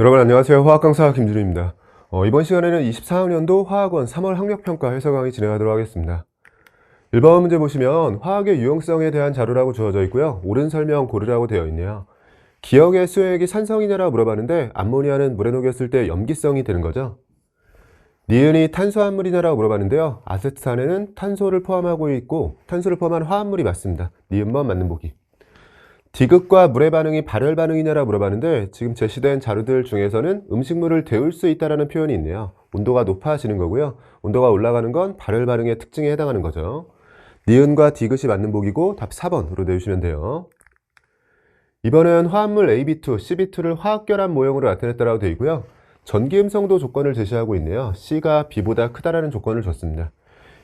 여러분 안녕하세요. 화학 강사 김준우입니다. 이번 시간에는 24학년도 화학원 3월 학력평가 해설 강의 진행하도록 하겠습니다. 1번 문제 보시면 화학의 유용성에 대한 자료라고 주어져 있고요. 옳은 설명 고르라고 되어 있네요. 기억의 수액이 산성이냐라고 물어봤는데 암모니아는 물에 녹였을 때 염기성이 되는 거죠. 니은이 탄수화물이냐라고 물어봤는데요. 아세트산에는 탄소를 포함하고 있고 탄소를 포함한 화합물이 맞습니다. 니은번 맞는 보기. 디귿과 물의 반응이 발열 반응이냐라고 물어봤는데 지금 제시된 자료들 중에서는 음식물을 데울 수 있다는 표현이 있네요. 온도가 높아지는 거고요. 온도가 올라가는 건 발열 반응의 특징에 해당하는 거죠. 니은과 디귿이 맞는 보기고 답 4번으로 내주시면 돼요. 이번은 화합물 AB2, CB2를 화학결합 모형으로 나타냈다라고 되어 있고요. 전기음성도 조건을 제시하고 있네요. C가 B보다 크다라는 조건을 줬습니다.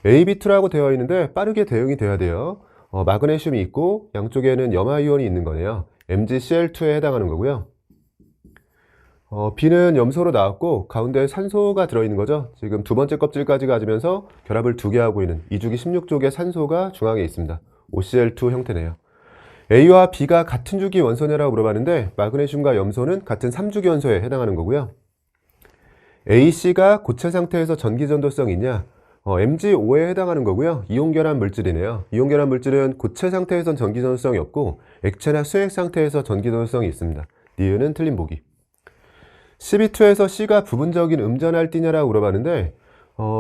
AB2라고 되어 있는데 빠르게 대응이 돼야 돼요. 마그네슘이 있고 양쪽에는 염화이온이 있는 거네요. MgCl2에 해당하는 거고요. B는 염소로 나왔고 가운데 산소가 들어있는 거죠. 지금 두 번째 껍질까지 가지면서 결합을 두 개 하고 있는 2주기 16쪽의 산소가 중앙에 있습니다. OCl2 형태네요. A와 B가 같은 주기 원소냐라고 물어봤는데 마그네슘과 염소는 같은 3주기 원소에 해당하는 거고요. AC가 고체 상태에서 전기 전도성이 있냐? MgO에 해당하는 거고요. 이온결합 물질이네요. 이온결합 물질은 고체 상태에선 전기 전도성이 없고 액체나 수액 상태에서 전기 전도성이 있습니다. 니은은 틀린 보기. CB2에서 C가 부분적인 음전할띠냐라고 물어봤는데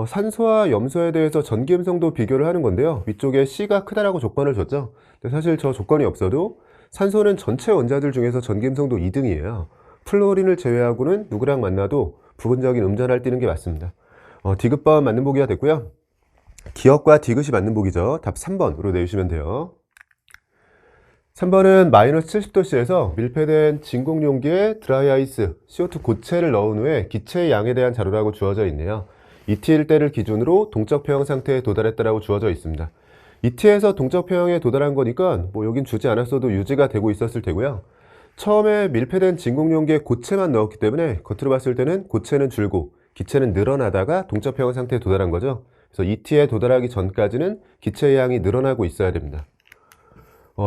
산소와 염소에 대해서 전기 음성도 비교를 하는 건데요. 위쪽에 C가 크다라고 조건을 줬죠. 근데 사실 저 조건이 없어도 산소는 전체 원자들 중에서 전기 음성도 2등이에요. 플로린을 제외하고는 누구랑 만나도 부분적인 음전할띠는 게 맞습니다. 디귿번 맞는 보기가 됐고요. 기억과 디귿이 맞는 보기죠. 답 3번으로 내주시면 돼요. 3번은 마이너스 70도씨에서 밀폐된 진공 용기에 드라이아이스, CO2 고체를 넣은 후에 기체의 양에 대한 자료라고 주어져 있네요. ET일 때를 기준으로 동적 표형 상태에 도달했다라고 주어져 있습니다. ET에서 동적 표형에 도달한 거니까 여긴 주지 않았어도 유지가 되고 있었을 테고요. 처음에 밀폐된 진공 용기에 고체만 넣었기 때문에 겉으로 봤을 때는 고체는 줄고 기체는 늘어나다가 동적 표형 상태에 도달한 거죠. 그래서 ET에 도달하기 전까지는 기체의 양이 늘어나고 있어야 됩니다.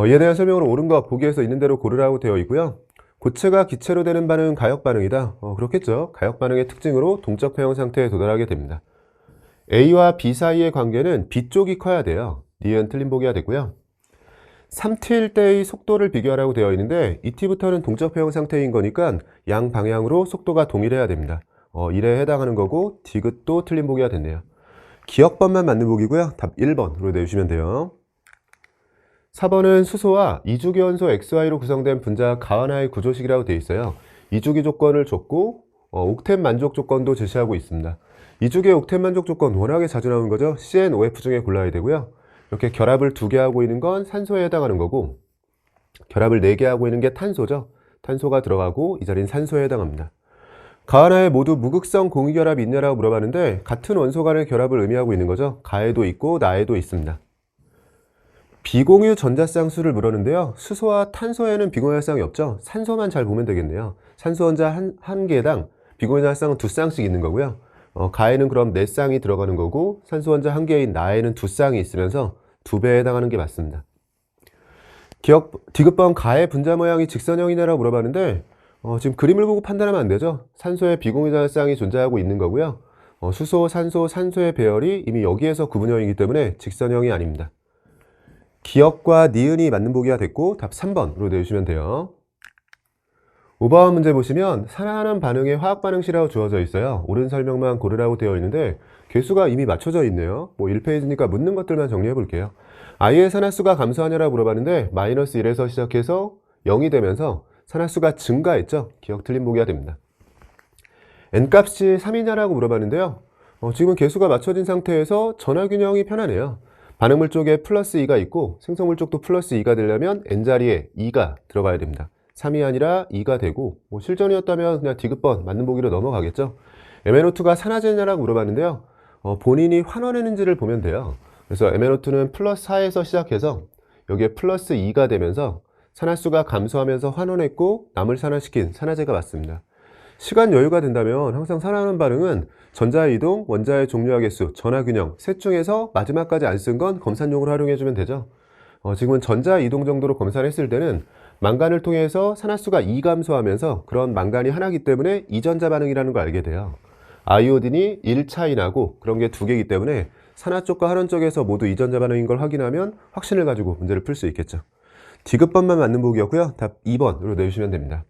이에 대한 설명으로 옳은 것 보기에서 있는 대로 고르라고 되어 있고요. 고체가 기체로 되는 반응은 가역 반응이다. 그렇겠죠. 가역 반응의 특징으로 동적 표형 상태에 도달하게 됩니다. A와 B 사이의 관계는 B 쪽이 커야 돼요. 니은 틀린 보기가 됐고요. 3T일 때의 속도를 비교하라고 되어 있는데 2T부터는 동적 표형 상태인 거니까 양 방향으로 속도가 동일해야 됩니다. 1에 해당하는 거고 디귿도 틀린 보기가 됐네요. 기억번만 맞는 보기고요. 답 1번으로 내주시면 돼요. 4번은 수소와 2주기 원소 XY로 구성된 분자 가하나의 구조식이라고 되어 있어요. 2주기 조건을 줬고 옥텐 만족 조건도 제시하고 있습니다. 2주기의 옥텐 만족 조건 워낙에 자주 나오는 거죠. CnOF 중에 골라야 되고요. 이렇게 결합을 2개 하고 있는 건 산소에 해당하는 거고 결합을 4개 하고 있는 게 탄소죠. 탄소가 들어가고 이 자리는 산소에 해당합니다. 가하나에 모두 무극성 공유결합이 있냐라고 물어봤는데 같은 원소 간의 결합을 의미하고 있는 거죠. 가에도 있고 나에도 있습니다. 비공유 전자쌍수를 물었는데요. 수소와 탄소에는 비공유 전자쌍이 없죠. 산소만 잘 보면 되겠네요. 산소 원자 한 개당 비공유 전자쌍은 2쌍씩 있는 거고요. 가에는 그럼 4쌍이 들어가는 거고 산소 원자 한 개인 나에는 2쌍이 있으면서 2배에 해당하는 게 맞습니다. 디귿번 가의 분자 모양이 직선형이냐라고 물어봤는데 지금 그림을 보고 판단하면 안 되죠. 산소에 비공유 전자쌍이 존재하고 있는 거고요. 수소, 산소, 산소의 배열이 이미 여기에서 구분형이기 때문에 직선형이 아닙니다. 기억과 니은이 맞는 보기가 됐고 답 3번으로 내주시면 돼요. 5번 문제 보시면 산화하는 반응의 화학 반응식이라고 주어져 있어요. 옳은 설명만 고르라고 되어 있는데 개수가 이미 맞춰져 있네요. 1페이지니까 묻는 것들만 정리해 볼게요. I의 산화수가 감소하냐라고 물어봤는데 마이너스 1에서 시작해서 0이 되면서 산화수가 증가했죠. 기억 틀린 보기가 됩니다. N값이 3이냐라고 물어봤는데요. 지금은 개수가 맞춰진 상태에서 전화균형이 편하네요. 반응물 쪽에 플러스 2가 있고 생성물 쪽도 플러스 2가 되려면 N자리에 2가 들어가야 됩니다. 3이 아니라 2가 되고 실전이었다면 그냥 디귿번 맞는 보기로 넘어가겠죠. MnO2가 산화제냐라고 물어봤는데요. 본인이 환원했는지를 보면 돼요. 그래서 MnO2는 플러스 4에서 시작해서 여기에 플러스 2가 되면서 산화수가 감소하면서 환원했고 남을 산화시킨 산화제가 맞습니다. 시간 여유가 된다면 항상 산화하는 반응은 전자의 이동, 원자의 종류와 개수, 전화균형 셋 중에서 마지막까지 안 쓴 건 검산용으로 활용해주면 되죠. 지금은 전자 이동 정도로 검사를 했을 때는 망간을 통해서 산화수가 2 감소하면서 그런 망간이 하나이기 때문에 이전자 반응이라는 걸 알게 돼요. 아이오딘이 1 차이 나고 그런 게 2개이기 때문에 산화 쪽과 환원 쪽에서 모두 이전자 반응인 걸 확인하면 확신을 가지고 문제를 풀 수 있겠죠. 디귿번만 맞는 보기였고요. 답 2번으로 내주시면 됩니다.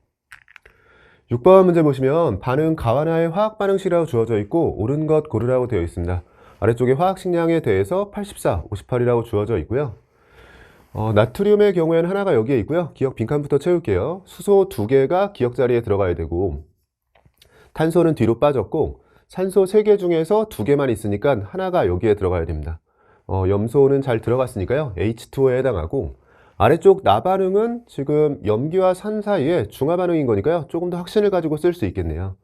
6번 문제 보시면 반응 가와나의 화학 반응식이라고 주어져 있고 옳은 것 고르라고 되어 있습니다. 아래쪽에 화학 식량에 대해서 84, 58이라고 주어져 있고요. 나트륨의 경우에는 하나가 여기에 있고요. 기억 빈칸부터 채울게요. 수소 2개가 기억 자리에 들어가야 되고 탄소는 뒤로 빠졌고 산소 3개 중에서 2개만 있으니까 하나가 여기에 들어가야 됩니다. 염소는 잘 들어갔으니까요. H2O에 해당하고 아래쪽 나반응은 지금 염기와 산 사이에 중화반응인 거니까요. 조금 더 확신을 가지고 쓸 수 있겠네요.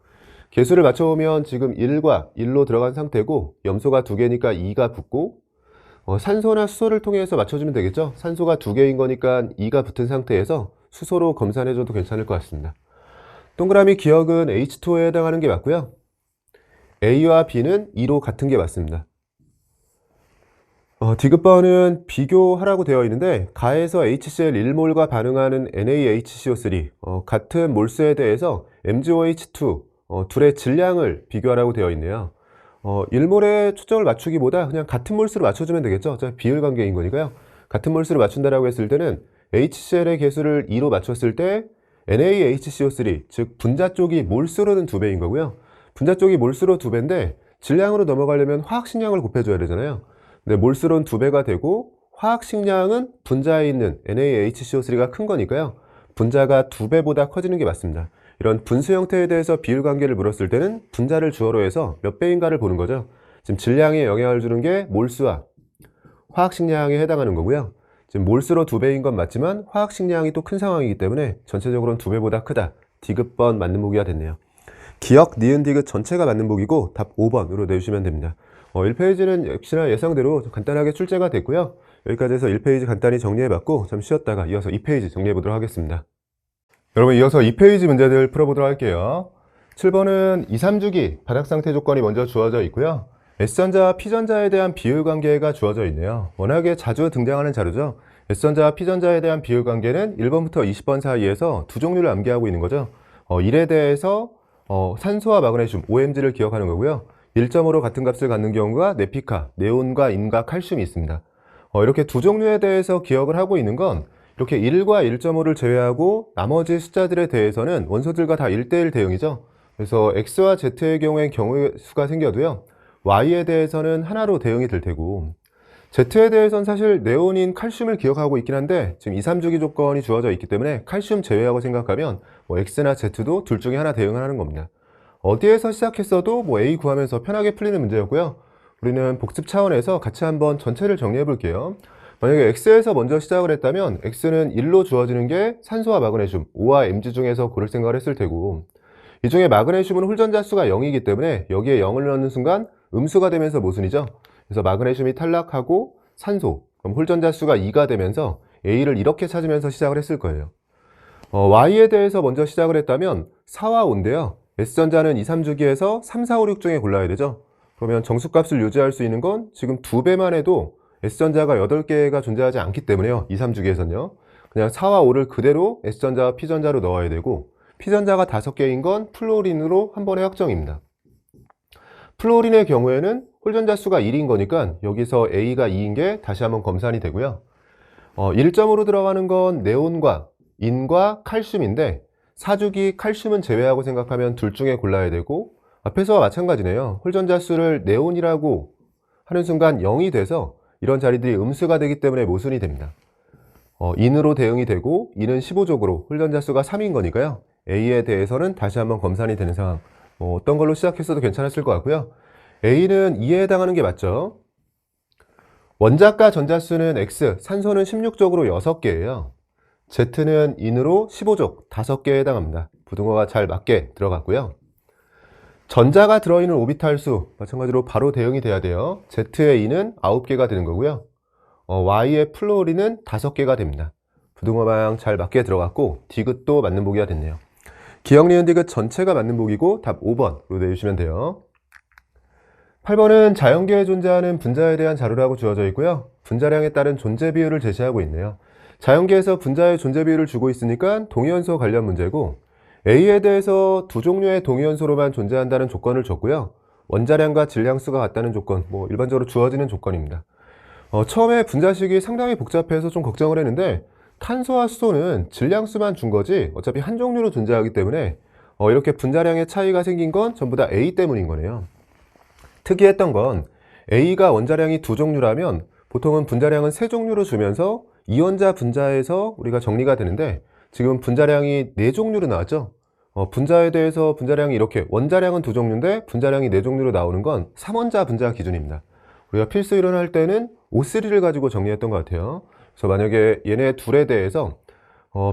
개수를 맞춰보면 지금 1과 1로 들어간 상태고 염소가 2개니까 2가 붙고 산소나 수소를 통해서 맞춰주면 되겠죠. 산소가 2개인 거니까 2가 붙은 상태에서 수소로 검산해줘도 괜찮을 것 같습니다. 동그라미 기억은 H2O에 해당하는 게 맞고요. A와 B는 2로 같은 게 맞습니다. 디귿번은 비교하라고 되어 있는데 가에서 HCl 1몰과 반응하는 NaHCO3 같은 몰수에 대해서 MgOH2 둘의 질량을 비교하라고 되어 있네요. 1몰에 초점을 맞추기보다 그냥 같은 몰수로 맞춰주면 되겠죠. 어차피 비율 관계인 거니까요. 같은 몰수로 맞춘다라고 했을 때는 HCl의 개수를 2로 맞췄을 때 NaHCO3 즉 분자 쪽이 몰수로는 2배인 거고요. 분자 쪽이 몰수로 2배인데 질량으로 넘어가려면 화학식량을 곱해줘야 되잖아요. 근데 몰수로는 2배가 되고 화학식량은 분자에 있는 NaHCO3가 큰 거니까요. 분자가 2배보다 커지는 게 맞습니다. 이런 분수 형태에 대해서 비율 관계를 물었을 때는 분자를 주어로 해서 몇 배인가를 보는 거죠. 지금 질량에 영향을 주는 게 몰수와 화학식량에 해당하는 거고요. 지금 몰수로 2배인 건 맞지만 화학식량이 또 큰 상황이기 때문에 전체적으로는 2배보다 크다. 디귿번 맞는 보기가 됐네요. 기억, 니은, 디귿 전체가 맞는 보기고 답 5번으로 내주시면 됩니다. 1페이지는 역시나 예상대로 간단하게 출제가 됐고요. 여기까지 해서 1페이지 간단히 정리해봤고 좀 쉬었다가 이어서 2페이지 정리해보도록 하겠습니다. 여러분 이어서 2페이지 문제들 풀어보도록 할게요. 7번은 2, 3주기 바닥상태 조건이 먼저 주어져 있고요. S전자와 P전자에 대한 비율관계가 주어져 있네요. 워낙에 자주 등장하는 자료죠. S전자와 P전자에 대한 비율관계는 1번부터 20번 사이에서 두 종류를 암기하고 있는 거죠. 1에 대해서 산소와 마그네슘, OMg를 기억하는 거고요. 1점으로 같은 값을 갖는 경우가 네피카, 네온과 인과 칼슘이 있습니다. 이렇게 두 종류에 대해서 기억을 하고 있는 건 이렇게 1과 1.5를 제외하고 나머지 숫자들에 대해서는 원소들과 다 1대1 대응이죠. 그래서 X와 Z의 경우엔 경우의 수가 생겨도요. Y에 대해서는 하나로 대응이 될 테고 Z에 대해서는 사실 네온인 칼슘을 기억하고 있긴 한데 지금 2, 3주기 조건이 주어져 있기 때문에 칼슘 제외하고 생각하면 X나 Z도 둘 중에 하나 대응을 하는 겁니다. 어디에서 시작했어도 A 구하면서 편하게 풀리는 문제였고요. 우리는 복습 차원에서 같이 한번 전체를 정리해 볼게요. 만약에 X에서 먼저 시작을 했다면 X는 1로 주어지는 게 산소와 마그네슘, O와 Mg 중에서 고를 생각을 했을 테고 이 중에 마그네슘은 홀전자 수가 0이기 때문에 여기에 0을 넣는 순간 음수가 되면서 모순이죠. 그래서 마그네슘이 탈락하고 산소, 그럼 홀전자 수가 2가 되면서 A를 이렇게 찾으면서 시작을 했을 거예요. Y에 대해서 먼저 시작을 했다면 4와 5인데요. S전자는 2, 3주기에서 3, 4, 5, 6 중에 골라야 되죠. 그러면 정수값을 유지할 수 있는 건 지금 2배만 해도 S전자가 8개가 존재하지 않기 때문에요. 2, 3주기에서는요. 그냥 4와 5를 그대로 S전자와 P전자로 넣어야 되고 P전자가 5개인 건 플루오린으로 한 번에 확정입니다. 플루오린의 경우에는 홀전자 수가 1인 거니까 여기서 A가 2인 게 다시 한번 검산이 되고요. 1점으로 들어가는 건 네온과 인과 칼슘인데 4주기 칼슘은 제외하고 생각하면 둘 중에 골라야 되고 앞에서와 마찬가지네요. 홀전자 수를 네온이라고 하는 순간 0이 돼서 이런 자리들이 음수가 되기 때문에 모순이 됩니다. 인으로 대응이 되고 인은 15족으로 홀전자 수가 3인 거니까요. A에 대해서는 다시 한번 검산이 되는 상황. 어떤 걸로 시작했어도 괜찮았을 것 같고요. A는 2에 해당하는 게 맞죠. 원자가 전자수는 X, 산소는 16족으로 6개예요. Z는 인으로 15족 5개에 해당합니다. 부등호가 잘 맞게 들어갔고요. 전자가 들어있는 오비탈 수 마찬가지로 바로 대응이 돼야 돼요. Z의 인은 9개가 되는 거고요. Y의 플루오린은 5개가 됩니다. 부등호 방향 잘 맞게 들어갔고 디귿도 맞는 보기가 됐네요. 기억, 니은, 디귿 전체가 맞는 보기고 답 5번으로 내주시면 돼요. 8번은 자연계에 존재하는 분자에 대한 자료라고 주어져 있고요. 분자량에 따른 존재 비율을 제시하고 있네요. 자연계에서 분자의 존재 비율을 주고 있으니까 동위원소 관련 문제고, A에 대해서 두 종류의 동위원소로만 존재한다는 조건을 줬고요. 원자량과 질량수가 같다는 조건, 일반적으로 주어지는 조건입니다. 처음에 분자식이 상당히 복잡해서 좀 걱정을 했는데, 탄소와 수소는 질량수만 준 거지 어차피 한 종류로 존재하기 때문에 이렇게 분자량의 차이가 생긴 건 전부 다 A 때문인 거네요. 특이했던 건 A가 원자량이 두 종류라면 보통은 분자량은 세 종류로 주면서 이원자 분자에서 우리가 정리가 되는데, 지금 분자량이 네 종류로 나왔죠. 분자에 대해서 분자량이 이렇게 원자량은 두 종류인데 분자량이 네 종류로 나오는 건 3원자 분자 기준입니다. 우리가 필수 이론할 때는 O3를 가지고 정리했던 것 같아요. 그래서 만약에 얘네 둘에 대해서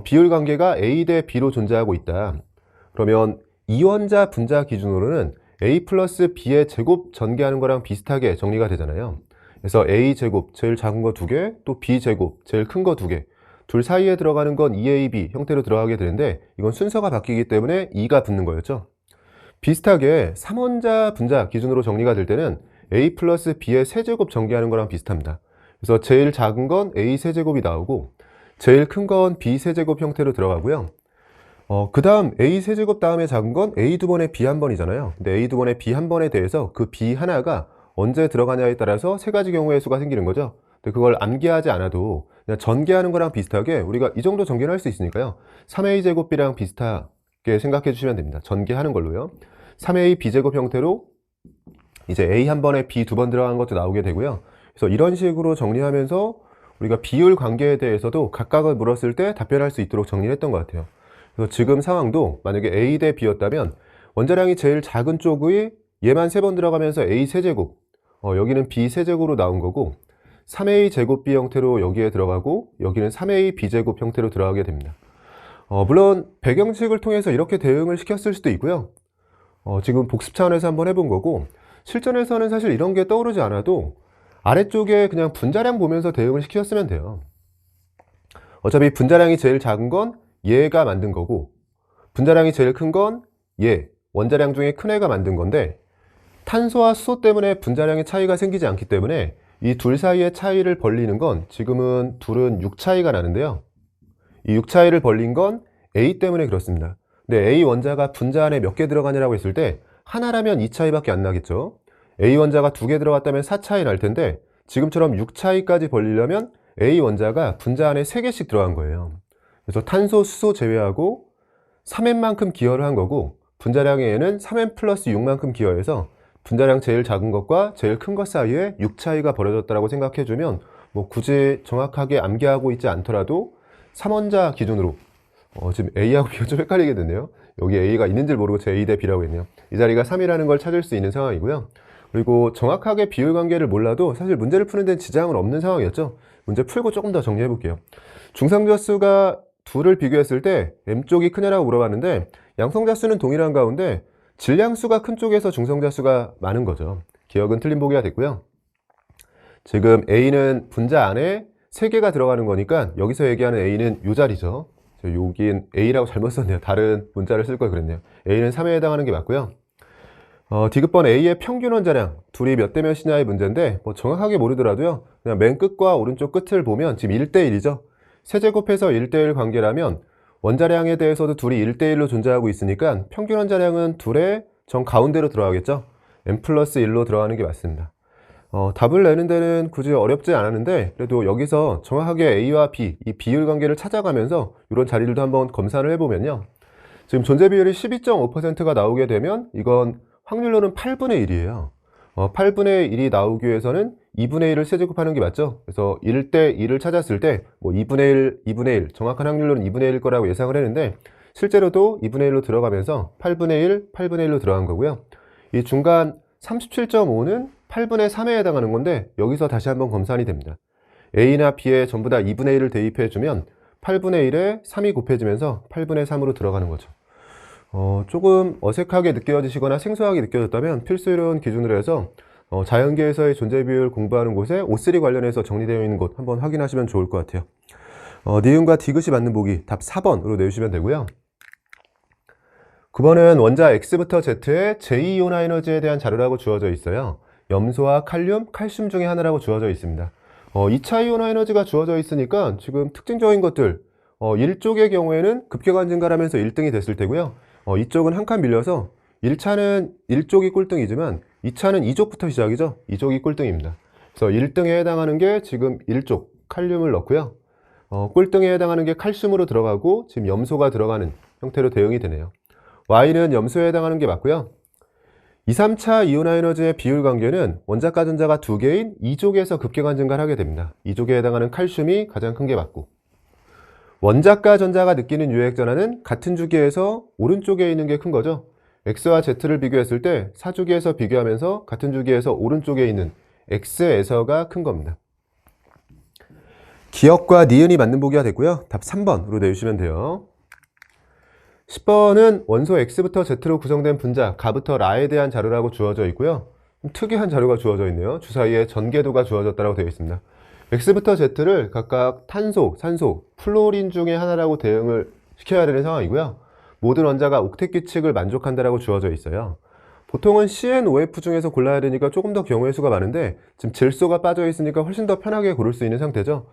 비율 관계가 A 대 B로 존재하고 있다. 그러면 이원자 분자 기준으로는 A 플러스 B의 제곱 전개하는 거랑 비슷하게 정리가 되잖아요. 그래서 A 제곱 제일 작은 거 2개, 또 B 제곱 제일 큰 거 2개, 둘 사이에 들어가는 건 2AB 형태로 들어가게 되는데, 이건 순서가 바뀌기 때문에 2가 붙는 거였죠. 비슷하게 3원자 분자 기준으로 정리가 될 때는 A 플러스 B의 세제곱 전개하는 거랑 비슷합니다. 그래서 제일 작은 건 A 세제곱이 나오고 제일 큰 건 B 세제곱 형태로 들어가고요. 그 다음 A 세제곱 다음에 작은 건 A 두 번에 B 한 번이잖아요. 근데 A 두 번에 B 한 번에 대해서 그 B 하나가 언제 들어가냐에 따라서 세 가지 경우의 수가 생기는 거죠. 근데 그걸 암기하지 않아도 그냥 전개하는 거랑 비슷하게 우리가 이 정도 전개를 할 수 있으니까요. 3A 제곱비랑 비슷하게 생각해 주시면 됩니다. 전개하는 걸로요. 3A B제곱 형태로 이제 A 한 번에 B 두 번 들어간 것도 나오게 되고요. 그래서 이런 식으로 정리하면서 우리가 비율 관계에 대해서도 각각을 물었을 때 답변할 수 있도록 정리를 했던 것 같아요. 그래서 지금 상황도 만약에 A 대 B였다면 원자량이 제일 작은 쪽의 얘만 3번 들어가면서 A 세제곱, 여기는 B 세제곱으로 나온 거고, 3A 제곱 B 형태로 여기에 들어가고 여기는 3A B제곱 형태로 들어가게 됩니다. 물론 배경식을 통해서 이렇게 대응을 시켰을 수도 있고요. 지금 복습 차원에서 한번 해본 거고, 실전에서는 사실 이런 게 떠오르지 않아도 아래쪽에 그냥 분자량 보면서 대응을 시켰으면 돼요. 어차피 분자량이 제일 작은 건 얘가 만든 거고, 분자량이 제일 큰 건 얘, 원자량 중에 큰 애가 만든 건데, 탄소와 수소 때문에 분자량의 차이가 생기지 않기 때문에 이 둘 사이의 차이를 벌리는 건 지금은 둘은 6 차이가 나는데요. 이 6 차이를 벌린 건 A 때문에 그렇습니다. 근데 A 원자가 분자 안에 몇 개 들어가냐라고 했을 때 하나라면 2 차이밖에 안 나겠죠. A 원자가 2개 들어갔다면 4 차이 날 텐데, 지금처럼 6 차이까지 벌리려면 A 원자가 분자 안에 3개씩 들어간 거예요. 그래서 탄소, 수소 제외하고 3n만큼 기여를 한 거고, 분자량의 얘는 3n 플러스 6만큼 기여해서 분자량 제일 작은 것과 제일 큰 것 사이에 6 차이가 벌어졌다고 생각해주면 굳이 정확하게 암기하고 있지 않더라도 3원자 기준으로 지금 A하고 B가 좀 헷갈리게 됐네요. 여기 A가 있는지 모르고 제 A 대 B라고 했네요. 이 자리가 3이라는 걸 찾을 수 있는 상황이고요. 그리고 정확하게 비율 관계를 몰라도 사실 문제를 푸는 데는 지장은 없는 상황이었죠. 문제 풀고 조금 더 정리해 볼게요. 중성자수가 둘을 비교했을 때 M쪽이 크냐라고 물어봤는데, 양성자수는 동일한 가운데 질량수가 큰 쪽에서 중성자수가 많은 거죠. 기억은 틀린 보기가 됐고요. 지금 A는 분자 안에 3개가 들어가는 거니까 여기서 얘기하는 A는 이 자리죠. 여긴 A라고 잘못 썼네요. 다른 문자를 쓸 걸 그랬네요. A는 3에 해당하는 게 맞고요. 디귿번 A의 평균 원자량 둘이 몇 대 몇이냐의 문제인데 정확하게 모르더라도요, 그냥 맨 끝과 오른쪽 끝을 보면 지금 1대1이죠. 세제곱해서 1대1 관계라면 원자량에 대해서도 둘이 1대1로 존재하고 있으니까 평균 원자량은 둘의 정 가운데로 들어가겠죠. n 플러스 1로 들어가는 게 맞습니다. 답을 내는 데는 굳이 어렵지 않았는데, 그래도 여기서 정확하게 A와 B, 이 비율 관계를 찾아가면서 이런 자리들도 한번 검사를 해보면요. 지금 존재 비율이 12.5%가 나오게 되면 이건 확률로는 8분의 1이에요. 8분의 1이 나오기 위해서는 2분의 1을 세제곱하는 게 맞죠? 그래서 1대 1을 찾았을 때 2분의 1, 2분의 1, 정확한 확률로는 2분의 1일 거라고 예상을 했는데, 실제로도 2분의 1로 들어가면서 8분의 1, 8분의 1로 들어간 거고요. 이 중간 37.5는 8분의 3에 해당하는 건데, 여기서 다시 한번 검산이 됩니다. A나 B에 전부 다 2분의 1을 대입해주면 8분의 1에 3이 곱해지면서 8분의 3으로 들어가는 거죠. 조금 어색하게 느껴지시거나 생소하게 느껴졌다면 필수이론 기준으로 해서 자연계에서의 존재 비율 공부하는 곳에 O3 관련해서 정리되어 있는 곳 한번 확인하시면 좋을 것 같아요. 니은과 디귿이 맞는 보기 답 4번으로 내주시면 되고요. 9번은 원자 X부터 Z의 제2이온화 에너지에 대한 자료라고 주어져 있어요. 염소와 칼륨, 칼슘 중에 하나라고 주어져 있습니다. 2차 이온화 에너지가 주어져 있으니까 지금 특징적인 것들, 1쪽의 경우에는 급격한 증가를 하면서 1등이 됐을 테고요. 이쪽은 한 칸 밀려서 1차는 1쪽이 꼴등이지만 2차는 2족부터 시작이죠. 2족이 꼴등입니다. 그래서 1등에 해당하는 게 지금 1족 칼륨을 넣고요. 꼴등에 해당하는 게 칼슘으로 들어가고 지금 염소가 들어가는 형태로 대응이 되네요. Y는 염소에 해당하는 게 맞고요. 2, 3차 이온화 에너지의 비율 관계는 원자가 전자가 2개인 2족에서 급격한 증가를 하게 됩니다. 2족에 해당하는 칼슘이 가장 큰 게 맞고, 원자가 전자가 느끼는 유액 전하는 같은 주기에서 오른쪽에 있는 게 큰 거죠. X와 Z를 비교했을 때 사주기에서 비교하면서 같은 주기에서 오른쪽에 있는 X에서가 큰 겁니다. 기억과 니은이 맞는 보기가 됐고요. 답 3번으로 내주시면 돼요. 10번은 원소 X부터 Z로 구성된 분자 가부터 라에 대한 자료라고 주어져 있고요. 특이한 자료가 주어져 있네요. 주사위에 전개도가 주어졌다고 되어 있습니다. X부터 Z를 각각 탄소, 산소, 플로린 중에 하나라고 대응을 시켜야 되는 상황이고요. 모든 원자가 옥텟 규칙을 만족한다라고 주어져 있어요. 보통은 CnOF 중에서 골라야 되니까 조금 더 경우의 수가 많은데 지금 질소가 빠져 있으니까 훨씬 더 편하게 고를 수 있는 상태죠.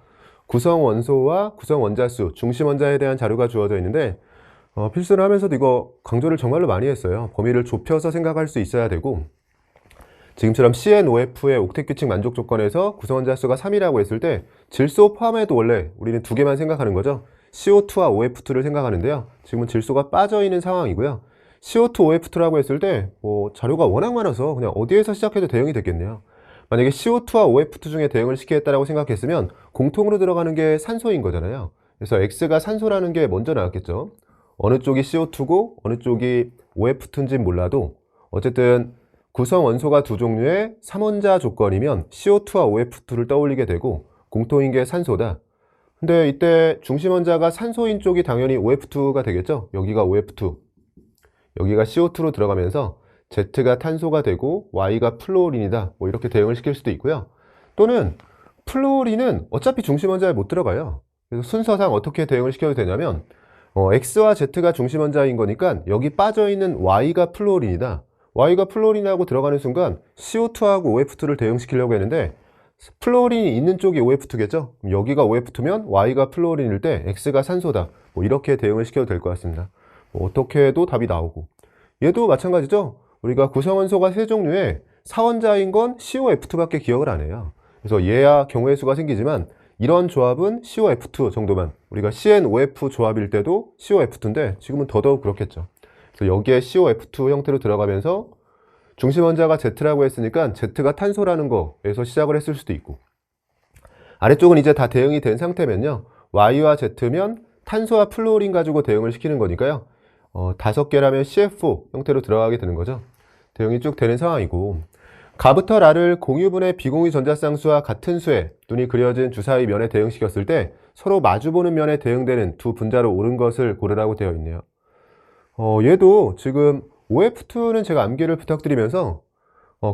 구성 원소와 구성 원자수, 중심 원자에 대한 자료가 주어져 있는데 필수를 하면서도 이거 강조를 정말로 많이 했어요. 범위를 좁혀서 생각할 수 있어야 되고, 지금처럼 CnOF의 옥텟 규칙 만족 조건에서 구성 원자 수가 3이라고 했을 때 질소 포함해도 원래 우리는 두 개만 생각하는 거죠. CO2와 OF2를 생각하는데요. 지금은 질소가 빠져 있는 상황이고요. CO2, OF2라고 했을 때 자료가 워낙 많아서 그냥 어디에서 시작해도 대응이 됐겠네요. 만약에 CO2와 OF2 중에 대응을 시키겠다라고 생각했으면 공통으로 들어가는 게 산소인 거잖아요. 그래서 X가 산소라는 게 먼저 나왔겠죠. 어느 쪽이 CO2고 어느 쪽이 OF2인지 몰라도 어쨌든 구성 원소가 두 종류의 3원자 조건이면 CO2와 OF2를 떠올리게 되고 공통인 게 산소다. 근데 이때 중심 원자가 산소인 쪽이 당연히 OF2가 되겠죠. 여기가 OF2, 여기가 CO2로 들어가면서 Z가 탄소가 되고 Y가 플로린이다. 이렇게 대응을 시킬 수도 있고요. 또는 플로린은 어차피 중심 원자에 못 들어가요. 그래서 순서상 어떻게 대응을 시켜도 되냐면 X와 Z가 중심 원자인 거니까 여기 빠져있는 Y가 플로린이다. Y가 플로린하고 들어가는 순간 CO2하고 OF2를 대응시키려고 했는데 플로린이 있는 쪽이 OF2겠죠? 여기가 OF2면 Y가 플로린일 때 X가 산소다. 이렇게 대응을 시켜도 될 것 같습니다. 어떻게 해도 답이 나오고, 얘도 마찬가지죠? 우리가 구성원소가 세 종류의 4원자인 건 COF2밖에 기억을 안 해요. 그래서 얘야 경우의 수가 생기지만 이런 조합은 COF2 정도만, 우리가 CnOF 조합일 때도 COF2인데 지금은 더더욱 그렇겠죠. 그래서 여기에 COF2 형태로 들어가면서 중심 원자가 Z라고 했으니까 Z가 탄소라는 거에서 시작을 했을 수도 있고, 아래쪽은 이제 다 대응이 된 상태면요, Y와 Z면 탄소와 플로린 가지고 대응을 시키는 거니까요, 5개라면 CF4 형태로 들어가게 되는 거죠. 대응이 쭉 되는 상황이고, 가부터 라를 공유분의 비공유 전자쌍수와 같은 수에 눈이 그려진 주사위 면에 대응시켰을 때 서로 마주보는 면에 대응되는 두 분자로 오른 것을 고르라고 되어 있네요. 얘도 지금 OF2는 제가 암기를 부탁드리면서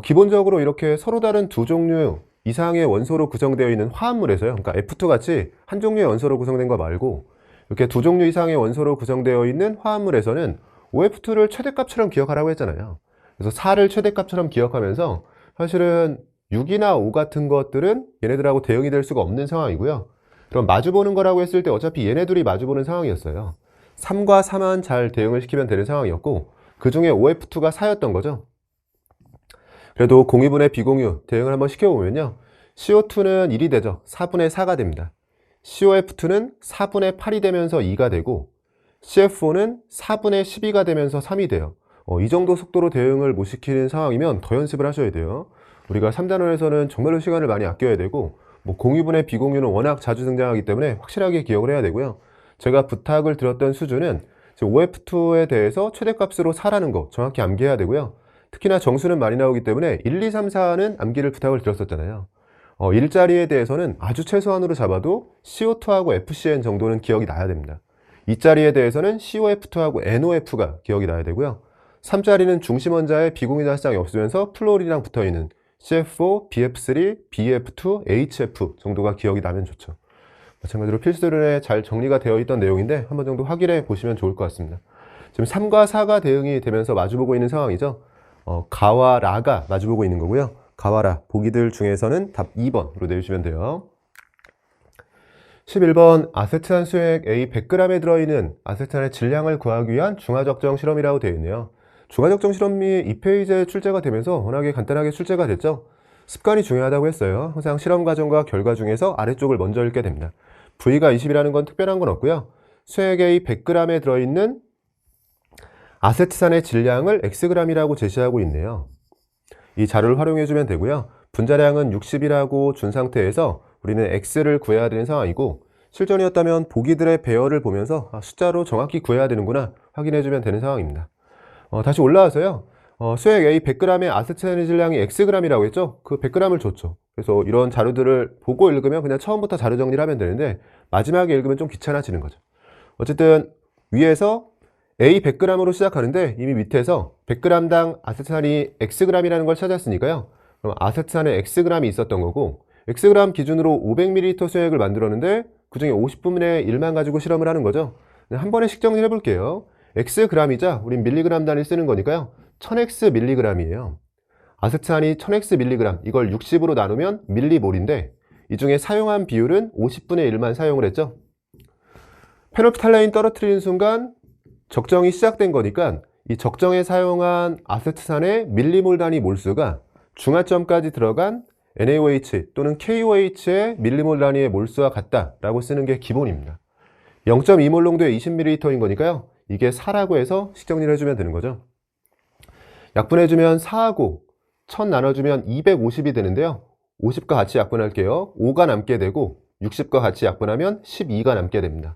기본적으로 이렇게 서로 다른 두 종류 이상의 원소로 구성되어 있는 화합물에서요, 그러니까 F2 같이 한 종류의 원소로 구성된 거 말고 이렇게 두 종류 이상의 원소로 구성되어 있는 화합물에서는 OF2를 최대값처럼 기억하라고 했잖아요. 그래서 4를 최대값처럼 기억하면서 사실은 6이나 5 같은 것들은 얘네들하고 대응이 될 수가 없는 상황이고요. 그럼 마주보는 거라고 했을 때 어차피 얘네 둘이 마주보는 상황이었어요. 3과 4만 잘 대응을 시키면 되는 상황이었고, 그 중에 OF2가 4였던 거죠. 그래도 공유분의 비공유 대응을 한번 시켜보면요, CO2는 1이 되죠. 4분의 4가 됩니다. COF2는 4분의 8이 되면서 2가 되고, CF4는 4분의 12가 되면서 3이 돼요. 이 정도 속도로 대응을 못 시키는 상황이면 더 연습을 하셔야 돼요. 우리가 3단원에서는 정말로 시간을 많이 아껴야 되고, 공유분의 비공유는 워낙 자주 등장하기 때문에 확실하게 기억을 해야 되고요. 제가 부탁을 드렸던 수준은 OF2에 대해서 최대값으로 4라는 거 정확히 암기해야 되고요. 특히나 정수는 많이 나오기 때문에 1, 2, 3, 4는 암기를 부탁을 드렸었잖아요. 일자리에 대해서는 아주 최소한으로 잡아도 CO2하고 FCN 정도는 기억이 나야 됩니다. 2자리에 대해서는 COF2하고 NOF가 기억이 나야 되고요. 3자리는 중심 원자에 비공유 달성이 없으면서 플로린이랑 붙어있는 CF4, BF3, BF2, HF 정도가 기억이 나면 좋죠. 마찬가지로 필수론에 잘 정리가 되어 있던 내용인데 한번 정도 확인해 보시면 좋을 것 같습니다. 지금 3과 4가 대응이 되면서 마주보고 있는 상황이죠. 가와 라가 마주보고 있는 거고요. 가와 라 보기들 중에서는 답 2번으로 내주시면 돼요. 11번 아세트산 수액 A 100g에 들어있는 아세트산의 질량을 구하기 위한 중화적정 실험이라고 되어 있네요. 중화적정 실험이 2페이지에 출제가 되면서 워낙에 간단하게 출제가 됐죠. 습관이 중요하다고 했어요. 항상 실험 과정과 결과 중에서 아래쪽을 먼저 읽게 됩니다. V가 20이라는 건 특별한 건 없고요. 수액 A 100g에 들어있는 아세트산의 질량을 Xg이라고 제시하고 있네요. 이 자료를 활용해주면 되고요. 분자량은 60이라고 준 상태에서 우리는 X를 구해야 되는 상황이고, 실전이었다면 보기들의 배열을 보면서 숫자로 정확히 구해야 되는구나 확인해주면 되는 상황입니다. 다시 올라와서요. 수액 A 100g의 아세트산의 질량이 Xg이라고 했죠? 그 100g을 줬죠. 그래서 이런 자료들을 보고 읽으면 그냥 처음부터 자료 정리를 하면 되는데, 마지막에 읽으면 좀 귀찮아지는 거죠. 어쨌든 위에서 A 100g으로 시작하는데 이미 밑에서 100g당 아세트산이 Xg이라는 걸 찾았으니까요. 그럼 아세트산에 Xg이 있었던 거고, Xg 기준으로 500ml 수액을 만들었는데 그 중에 50분의 1만 가지고 실험을 하는 거죠. 한 번에 식정리를 해볼게요. Xg이자 우린 밀리그램 단위 쓰는 거니까요. 1000x 밀리그램이에요. 아세트산이 1000x 밀리그램, 이걸 60으로 나누면 밀리몰인데 이 중에 사용한 비율은 50분의 1만 사용을 했죠. 페놀프탈레인 떨어뜨리는 순간 적정이 시작된 거니까 이 적정에 사용한 아세트산의 밀리몰 단위 몰수가 중화점까지 들어간 NaOH 또는 KOH의 밀리몰 단위의 몰수와 같다라고 쓰는 게 기본입니다. 0.2몰 농도의 20ml인 거니까요. 이게 4라고 해서 식정리를 해주면 되는 거죠. 약분해주면 4하고 1000 나눠주면 250이 되는데요. 50과 같이 약분할게요. 5가 남게 되고 60과 같이 약분하면 12가 남게 됩니다.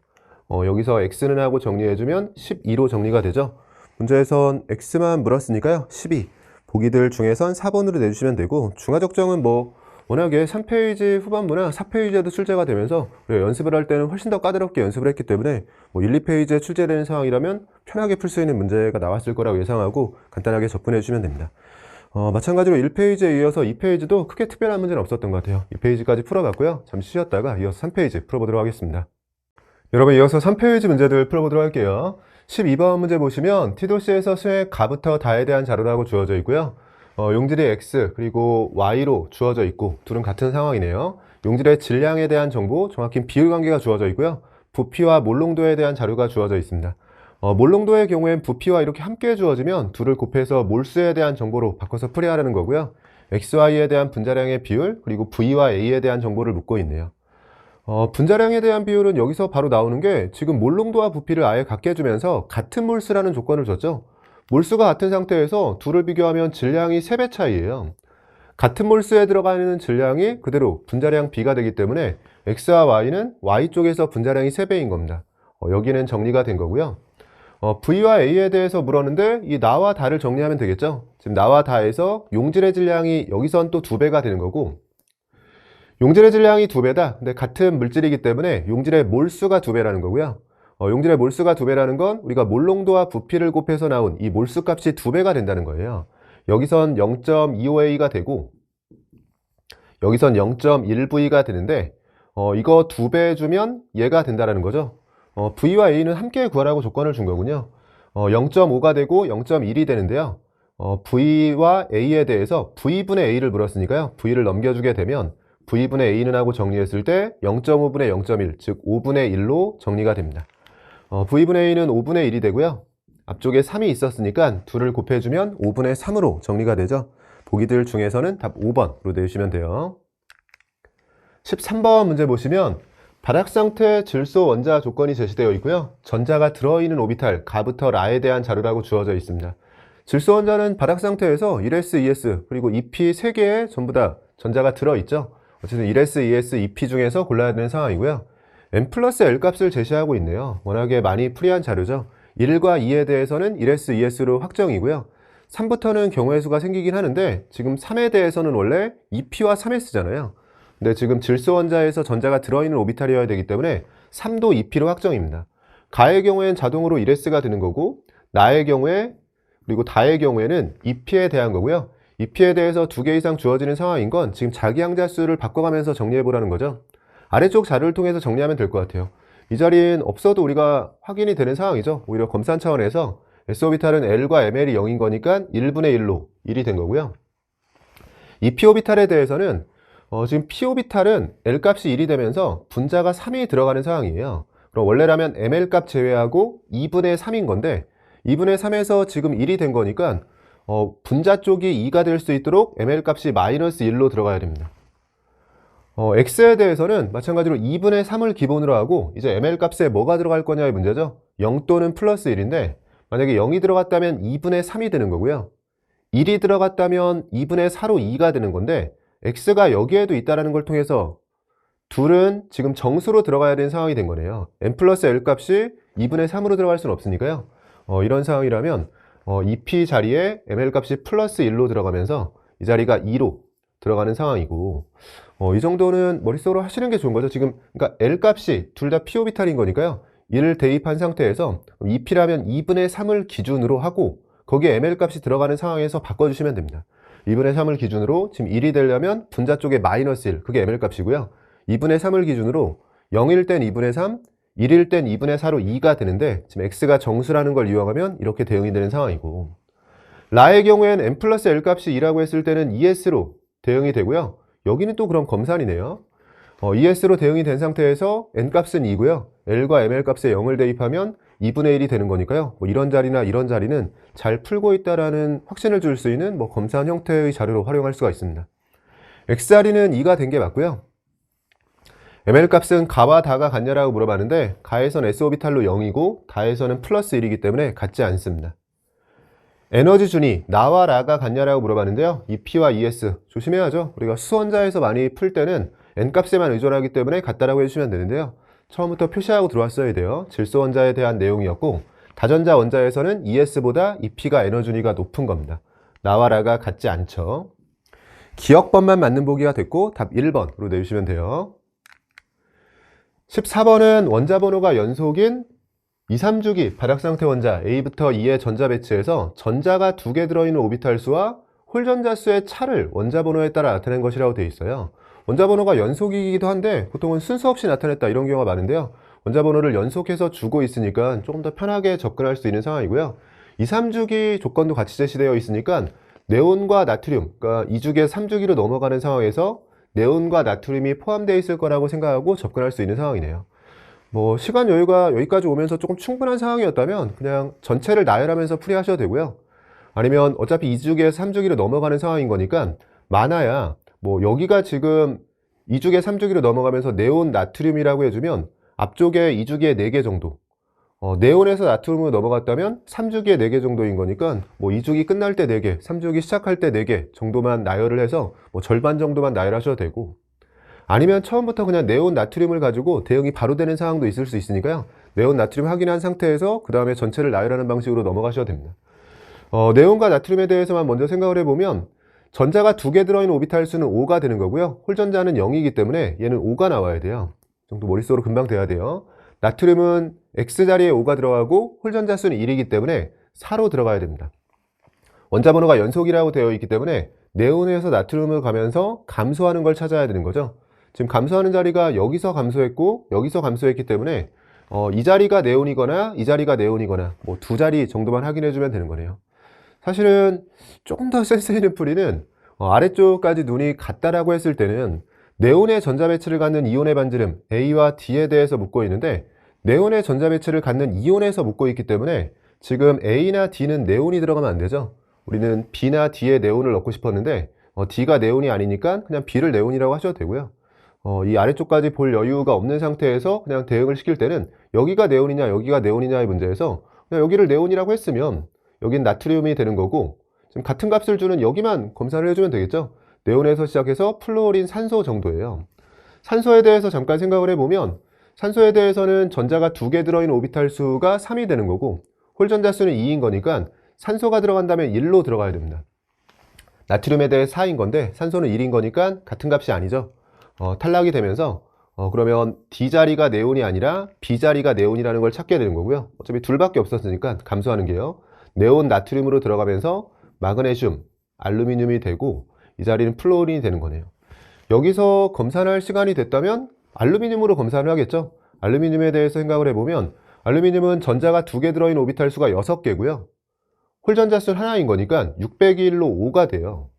여기서 X는 하고 정리해주면 12로 정리가 되죠. 문제에선 X만 물었으니까요. 12. 보기들 중에선 4번으로 내주시면 되고, 중화적정은 뭐 워낙에 3페이지 후반부나 4페이지에도 출제가 되면서 연습을 할 때는 훨씬 더 까다롭게 연습을 했기 때문에 1, 2페이지에 출제되는 상황이라면 편하게 풀 수 있는 문제가 나왔을 거라고 예상하고 간단하게 접근해 주시면 됩니다. 마찬가지로 1페이지에 이어서 2페이지도 크게 특별한 문제는 없었던 것 같아요. 2페이지까지 풀어봤고요. 잠시 쉬었다가 이어서 3페이지 풀어보도록 하겠습니다. 여러분, 이어서 3페이지 문제들 풀어보도록 할게요. 12번 문제 보시면 T도시에서 수액 가부터 다에 대한 자료라고 주어져 있고요. 용질이 X 그리고 Y로 주어져 있고 둘은 같은 상황이네요. 용질의 질량에 대한 정보, 정확히 비율 관계가 주어져 있고요. 부피와 몰농도에 대한 자료가 주어져 있습니다. 몰농도의 경우엔 부피와 이렇게 함께 주어지면 둘을 곱해서 몰수에 대한 정보로 바꿔서 풀이하라는 거고요. XY에 대한 분자량의 비율 그리고 V와 A에 대한 정보를 묻고 있네요. 분자량에 대한 비율은 여기서 바로 나오는 게 지금 몰농도와 부피를 아예 같게 해주면서 같은 몰수라는 조건을 줬죠. 몰수가 같은 상태에서 둘을 비교하면 질량이 3배 차이예요. 같은 몰수에 들어가는 질량이 그대로 분자량 B가 되기 때문에 X와 Y는 Y 쪽에서 분자량이 3배인 겁니다. 여기는 정리가 된 거고요. V와 A에 대해서 물었는데 이 나와 다를 정리하면 되겠죠. 지금 나와 다에서 용질의 질량이 여기선 또 2배가 되는 거고, 용질의 질량이 2배다. 근데 같은 물질이기 때문에 용질의 몰수가 2배라는 거고요. 용질의 몰수가 2배라는 건 우리가 몰농도와 부피를 곱해서 나온 이 몰수 값이 2배가 된다는 거예요. 여기선 0.25A가 되고 여기선 0.1V가 되는데 이거 2배 주면 얘가 된다는 거죠. V와 A는 함께 구하라고 조건을 준 거군요. 0.5가 되고 0.1이 되는데요. V와 A에 대해서 V분의 A를 물었으니까요. V를 넘겨주게 되면 V분의 A는 하고 정리했을 때 0.5분의 0.1, 즉 5분의 1로 정리가 됩니다. V분의 A는 5분의 1이 되고요. 앞쪽에 3이 있었으니까 둘을 곱해주면 5분의 3으로 정리가 되죠. 보기들 중에서는 답 5번으로 내주시면 돼요. 13번 문제 보시면 바닥 상태 질소 원자 조건이 제시되어 있고요. 전자가 들어있는 오비탈 가부터 라에 대한 자료라고 주어져 있습니다. 질소 원자는 바닥 상태에서 1s, 2s 그리고 2p 3개에 전부 다 전자가 들어있죠. 어쨌든 1s, 2s, 2p 중에서 골라야 되는 상황이고요. n 플러스 l 값을 제시하고 있네요. 워낙에 많이 풀이한 자료죠. 1과 2에 대해서는 1s, 2s로 확정이고요. 3부터는 경우의 수가 생기긴 하는데 지금 3에 대해서는 원래 2p와 3s잖아요. 근데 지금 질소 원자에서 전자가 들어있는 오비탈이어야 되기 때문에 3도 2p로 확정입니다. 가의 경우엔 자동으로 1s가 되는 거고, 나의 경우에 그리고 다의 경우에는 2p에 대한 거고요. 2p에 대해서 2개 이상 주어지는 상황인 건 지금 자기 항자수를 바꿔가면서 정리해 보라는 거죠. 아래쪽 자료를 통해서 정리하면 될 것 같아요. 이 자리엔 없어도 우리가 확인이 되는 상황이죠. 오히려 검산 차원에서 S오비탈은 L과 ML이 0인 거니까 1분의 1로 1이 된 거고요. 2p 오비탈에 대해서는 지금 p 오비탈은 L값이 1이 되면서 분자가 3이 들어가는 상황이에요. 그럼 원래라면 ml값 제외하고 2분의 3인 건데 2분의 3에서 지금 1이 된 거니까 분자 쪽이 2가 될 수 있도록 ml값이 마이너스 1로 들어가야 됩니다. x에 대해서는 마찬가지로 2분의 3을 기본으로 하고 이제 ml값에 뭐가 들어갈 거냐의 문제죠. 0 또는 플러스 1인데 만약에 0이 들어갔다면 2분의 3이 되는 거고요. 1이 들어갔다면 2분의 4로 2가 되는 건데 x가 여기에도 있다는 걸 통해서 둘은 지금 정수로 들어가야 되는 상황이 된 거네요. n 플러스 l 값이 2분의 3으로 들어갈 수는 없으니까요. 이런 상황이라면 이 p 자리에 ml 값이 플러스 1로 들어가면서 이 자리가 2로 들어가는 상황이고 이 정도는 머릿속으로 하시는 게 좋은 거죠. 지금 그러니까 l 값이 둘 다 p 오비탈인 거니까요. 1을 대입한 상태에서 2p라면 2분의 3을 기준으로 하고 거기에 ml 값이 들어가는 상황에서 바꿔주시면 됩니다. 2분의 3을 기준으로 지금 1이 되려면 분자 쪽에 마이너스 1, 그게 ml 값이고요. 2분의 3을 기준으로 0일 땐 2분의 3, 1일 땐 2분의 4로 2가 되는데 지금 x가 정수라는 걸 이용하면 이렇게 대응이 되는 상황이고 라의 경우에는 n 플러스 l 값이 2라고 했을 때는 ES로 대응이 되고요. 여기는 또 그럼 검산이네요. ES로 대응이 된 상태에서 n 값은 2고요. L과 ml 값에 0을 대입하면 2분의 1이 되는 거니까요. 뭐 이런 자리나 이런 자리는 잘 풀고 있다라는 확신을 줄 수 있는 뭐 검산 형태의 자료로 활용할 수가 있습니다. X자리는 2가 된 게 맞고요. ml 값은 가와 다가 같냐라고 물어봤는데 가에선 s오비탈로 0이고 다에서는 플러스 1이기 때문에 같지 않습니다. 에너지 준위 나와 라가 같냐라고 물어봤는데요. 이 p와 es 조심해야죠. 우리가 수원자에서 많이 풀 때는 n 값에만 의존하기 때문에 같다라고 해주시면 되는데요. 처음부터 표시하고 들어왔어야 돼요. 질소원자에 대한 내용이었고 다전자 원자에서는 ES보다 이 p가 에너지 준위가 높은 겁니다. 나와 라가 같지 않죠. 기억번만 맞는 보기가 됐고 답 1번으로 내주시면 돼요. 14번은 원자 번호가 연속인 2, 3주기 바닥상태 원자 A부터 E의 전자 배치에서 전자가 2개 들어있는 오비탈 수와 홀전자 수의 차를 원자 번호에 따라 나타낸 것이라고 되어 있어요. 원자 번호가 연속이기도 한데 보통은 순서 없이 나타냈다 이런 경우가 많은데요. 원자 번호를 연속해서 주고 있으니까 조금 더 편하게 접근할 수 있는 상황이고요. 2, 3주기 조건도 같이 제시되어 있으니까 네온과 나트륨, 그러니까 2주기에 3주기로 넘어가는 상황에서 네온과 나트륨이 포함되어 있을 거라고 생각하고 접근할 수 있는 상황이네요. 뭐 시간 여유가 여기까지 오면서 조금 충분한 상황이었다면 그냥 전체를 나열하면서 풀이하셔도 되고요. 아니면 어차피 2주기에서 3주기로 넘어가는 상황인 거니까 많아야 뭐 여기가 지금 2주기에 3주기로 넘어가면서 네온 나트륨이라고 해주면 앞쪽에 2주기에 4개 정도 네온에서 나트륨으로 넘어갔다면 3주기에 4개 정도인 거니까 뭐 2주기 끝날 때 4개, 3주기 시작할 때 4개 정도만 나열을 해서 뭐 절반 정도만 나열하셔도 되고 아니면 처음부터 그냥 네온 나트륨을 가지고 대응이 바로 되는 상황도 있을 수 있으니까요. 네온 나트륨 확인한 상태에서 그 다음에 전체를 나열하는 방식으로 넘어가셔도 됩니다. 네온과 나트륨에 대해서만 먼저 생각을 해보면 전자가 2개 들어있는 오비탈 수는 5가 되는 거고요. 홀전자는 0이기 때문에 얘는 5가 나와야 돼요. 이 정도 머릿속으로 금방 돼야 돼요. 나트륨은 X자리에 5가 들어가고 홀전자 수는 1이기 때문에 4로 들어가야 됩니다. 원자 번호가 연속이라고 되어 있기 때문에 네온에서 나트륨을 가면서 감소하는 걸 찾아야 되는 거죠. 지금 감소하는 자리가 여기서 감소했고 여기서 감소했기 때문에 이 자리가 네온이거나 이 자리가 네온이거나 뭐 두 자리 정도만 확인해 주면 되는 거네요. 사실은 조금 더 센스 있는 풀이는 아래쪽까지 눈이 같다라고 했을 때는 네온의 전자 배치를 갖는 이온의 반지름 A와 D에 대해서 묻고 있는데 네온의 전자 배치를 갖는 이온에서 묻고 있기 때문에 지금 A나 D는 네온이 들어가면 안 되죠. 우리는 B나 D에 네온을 넣고 싶었는데 D가 네온이 아니니까 그냥 B를 네온이라고 하셔도 되고요. 이 아래쪽까지 볼 여유가 없는 상태에서 그냥 대응을 시킬 때는 여기가 네온이냐 여기가 네온이냐의 문제에서 그냥 여기를 네온이라고 했으면 여긴 나트륨이 되는 거고 지금 같은 값을 주는 여기만 검사를 해주면 되겠죠. 네온에서 시작해서 플루오린 산소 정도예요. 산소에 대해서 잠깐 생각을 해보면 산소에 대해서는 전자가 2개 들어있는 오비탈 수가 3이 되는 거고 홀전자 수는 2인 거니까 산소가 들어간다면 1로 들어가야 됩니다. 나트륨에 대해 4인 건데 산소는 1인 거니까 같은 값이 아니죠. 탈락이 되면서 그러면 D자리가 네온이 아니라 B자리가 네온이라는 걸 찾게 되는 거고요. 어차피 둘밖에 없었으니까 감소하는 게요. 네온 나트륨으로 들어가면서 마그네슘, 알루미늄이 되고 이 자리는 플루오린이 되는 거네요. 여기서 검사할 시간이 됐다면 알루미늄으로 검사를 하겠죠. 알루미늄에 대해서 생각을 해보면 알루미늄은 전자가 2개 들어있는 오비탈 수가 6개고요. 홀전자 수는 하나인 거니까 601로 5가 돼요.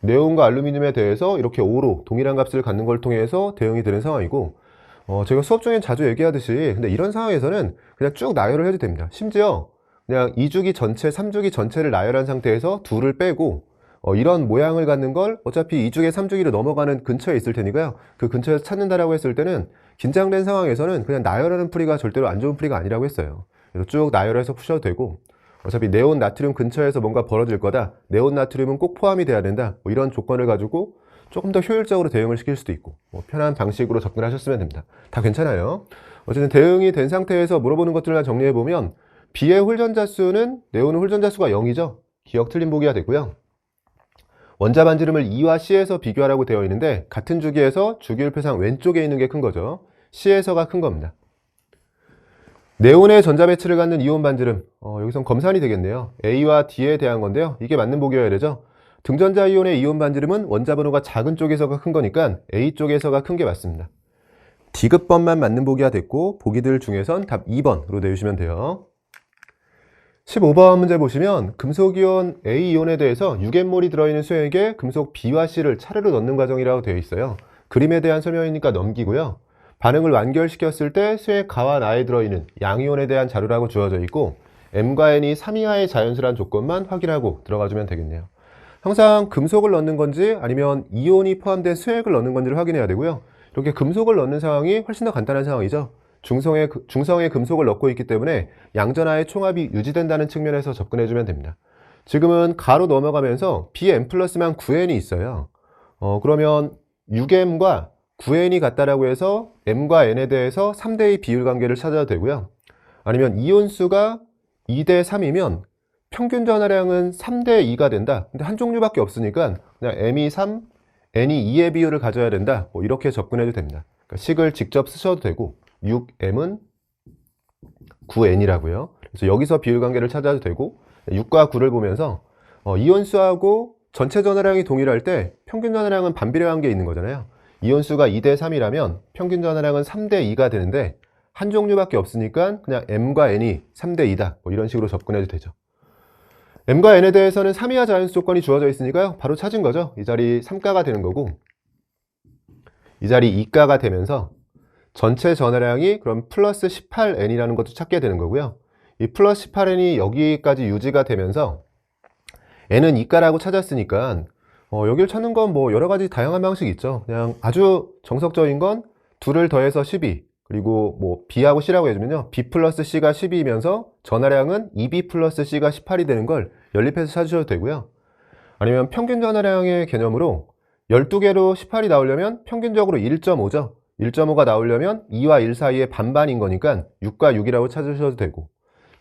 네온과 알루미늄에 대해서 이렇게 O로 동일한 값을 갖는 걸 통해서 대응이 되는 상황이고, 제가 수업 중에 자주 얘기하듯이 근데 이런 상황에서는 그냥 쭉 나열을 해도 됩니다. 심지어 그냥 2주기 전체, 3주기 전체를 나열한 상태에서 둘을 빼고 이런 모양을 갖는 걸 어차피 2주기, 3주기로 넘어가는 근처에 있을 테니까요. 그 근처에서 찾는다라고 했을 때는 긴장된 상황에서는 그냥 나열하는 풀이가 절대로 안 좋은 풀이가 아니라고 했어요. 그래서 쭉 나열해서 푸셔도 되고, 어차피 네온 나트륨 근처에서 뭔가 벌어질 거다, 네온 나트륨은 꼭 포함이 돼야 된다, 뭐 이런 조건을 가지고 조금 더 효율적으로 대응을 시킬 수도 있고, 편한 방식으로 접근하셨으면 됩니다. 다 괜찮아요. 어쨌든 대응이 된 상태에서 물어보는 것들을 정리해보면, B의 홀전자 수는, 네온은 홀전자 수가 0이죠. 기억 틀린 보기가 되고요. 원자 반지름을 E와 C에서 비교하라고 되어 있는데, 같은 주기에서 주기율표상 왼쪽에 있는 게 큰 거죠. C에서가 큰 겁니다. 네온의 전자 배치를 갖는 이온 반지름, 여기선 검산이 되겠네요. A와 D에 대한 건데요. 이게 맞는 보기여야 되죠. 등전자 이온의 이온 반지름은 원자 번호가 작은 쪽에서가 큰 거니까 A 쪽에서가 큰 게 맞습니다. D급번만 맞는 보기가 됐고, 보기들 중에선 답 2번으로 내주시면 돼요. 15번 문제 보시면 금속이온 A이온에 대해서 6N몰이 들어있는 수액에 금속 B와 C를 차례로 넣는 과정이라고 되어 있어요. 그림에 대한 설명이니까 넘기고요. 반응을 완결시켰을 때 수액 가와 나에 들어있는 양이온에 대한 자료라고 주어져 있고, M과 N이 3 이하의 자연수란 조건만 확인하고 들어가주면 되겠네요. 항상 금속을 넣는 건지 아니면 이온이 포함된 수액을 넣는 건지를 확인해야 되고요. 이렇게 금속을 넣는 상황이 훨씬 더 간단한 상황이죠. 중성에 금속을 넣고 있기 때문에 양전하의 총합이 유지된다는 측면에서 접근해주면 됩니다. 지금은 가로 넘어가면서 Bm 플러스만 9N이 있어요. 그러면 6M과 9N이 같다라고 해서 M과 N에 대해서 3대2 비율 관계를 찾아도 되고요. 아니면 이온수가 2대 3이면 평균 전하량은 3대 2가 된다. 근데 한 종류밖에 없으니까 그냥 M이 3, N이 2의 비율을 가져야 된다. 뭐 이렇게 접근해도 됩니다. 그러니까 식을 직접 쓰셔도 되고, 6M은 9N이라고요. 그래서 여기서 비율 관계를 찾아도 되고, 6과 9를 보면서 이온수하고 전체 전하량이 동일할 때 평균 전하량은 반비례한 게 있는 거잖아요. 이온수가 2대 3이라면 평균 전하량은 3대 2가 되는데 한 종류밖에 없으니까 그냥 M과 N이 3대 2다. 뭐 이런 식으로 접근해도 되죠. M과 N에 대해서는 3 이하 자연수 조건이 주어져 있으니까요. 바로 찾은 거죠. 이 자리 3가가 되는 거고, 이 자리 2가가 되면서 전체 전하량이 그럼 플러스 18N이라는 것도 찾게 되는 거고요. 이 플러스 18N이 여기까지 유지가 되면서 N은 2가라고 찾았으니까 여기를 찾는 건 뭐 여러 가지 다양한 방식이 있죠. 그냥 아주 정석적인 건 2를 더해서 12, 그리고 뭐 B하고 C라고 해주면요. B 플러스 C가 12이면서 전하량은 2B 플러스 C가 18이 되는 걸 연립해서 찾으셔도 되고요. 아니면 평균 전하량의 개념으로 12개로 18이 나오려면 평균적으로 1.5죠. 1.5가 나오려면 2와 1 사이의 반반인 거니까 6과 6이라고 찾으셔도 되고,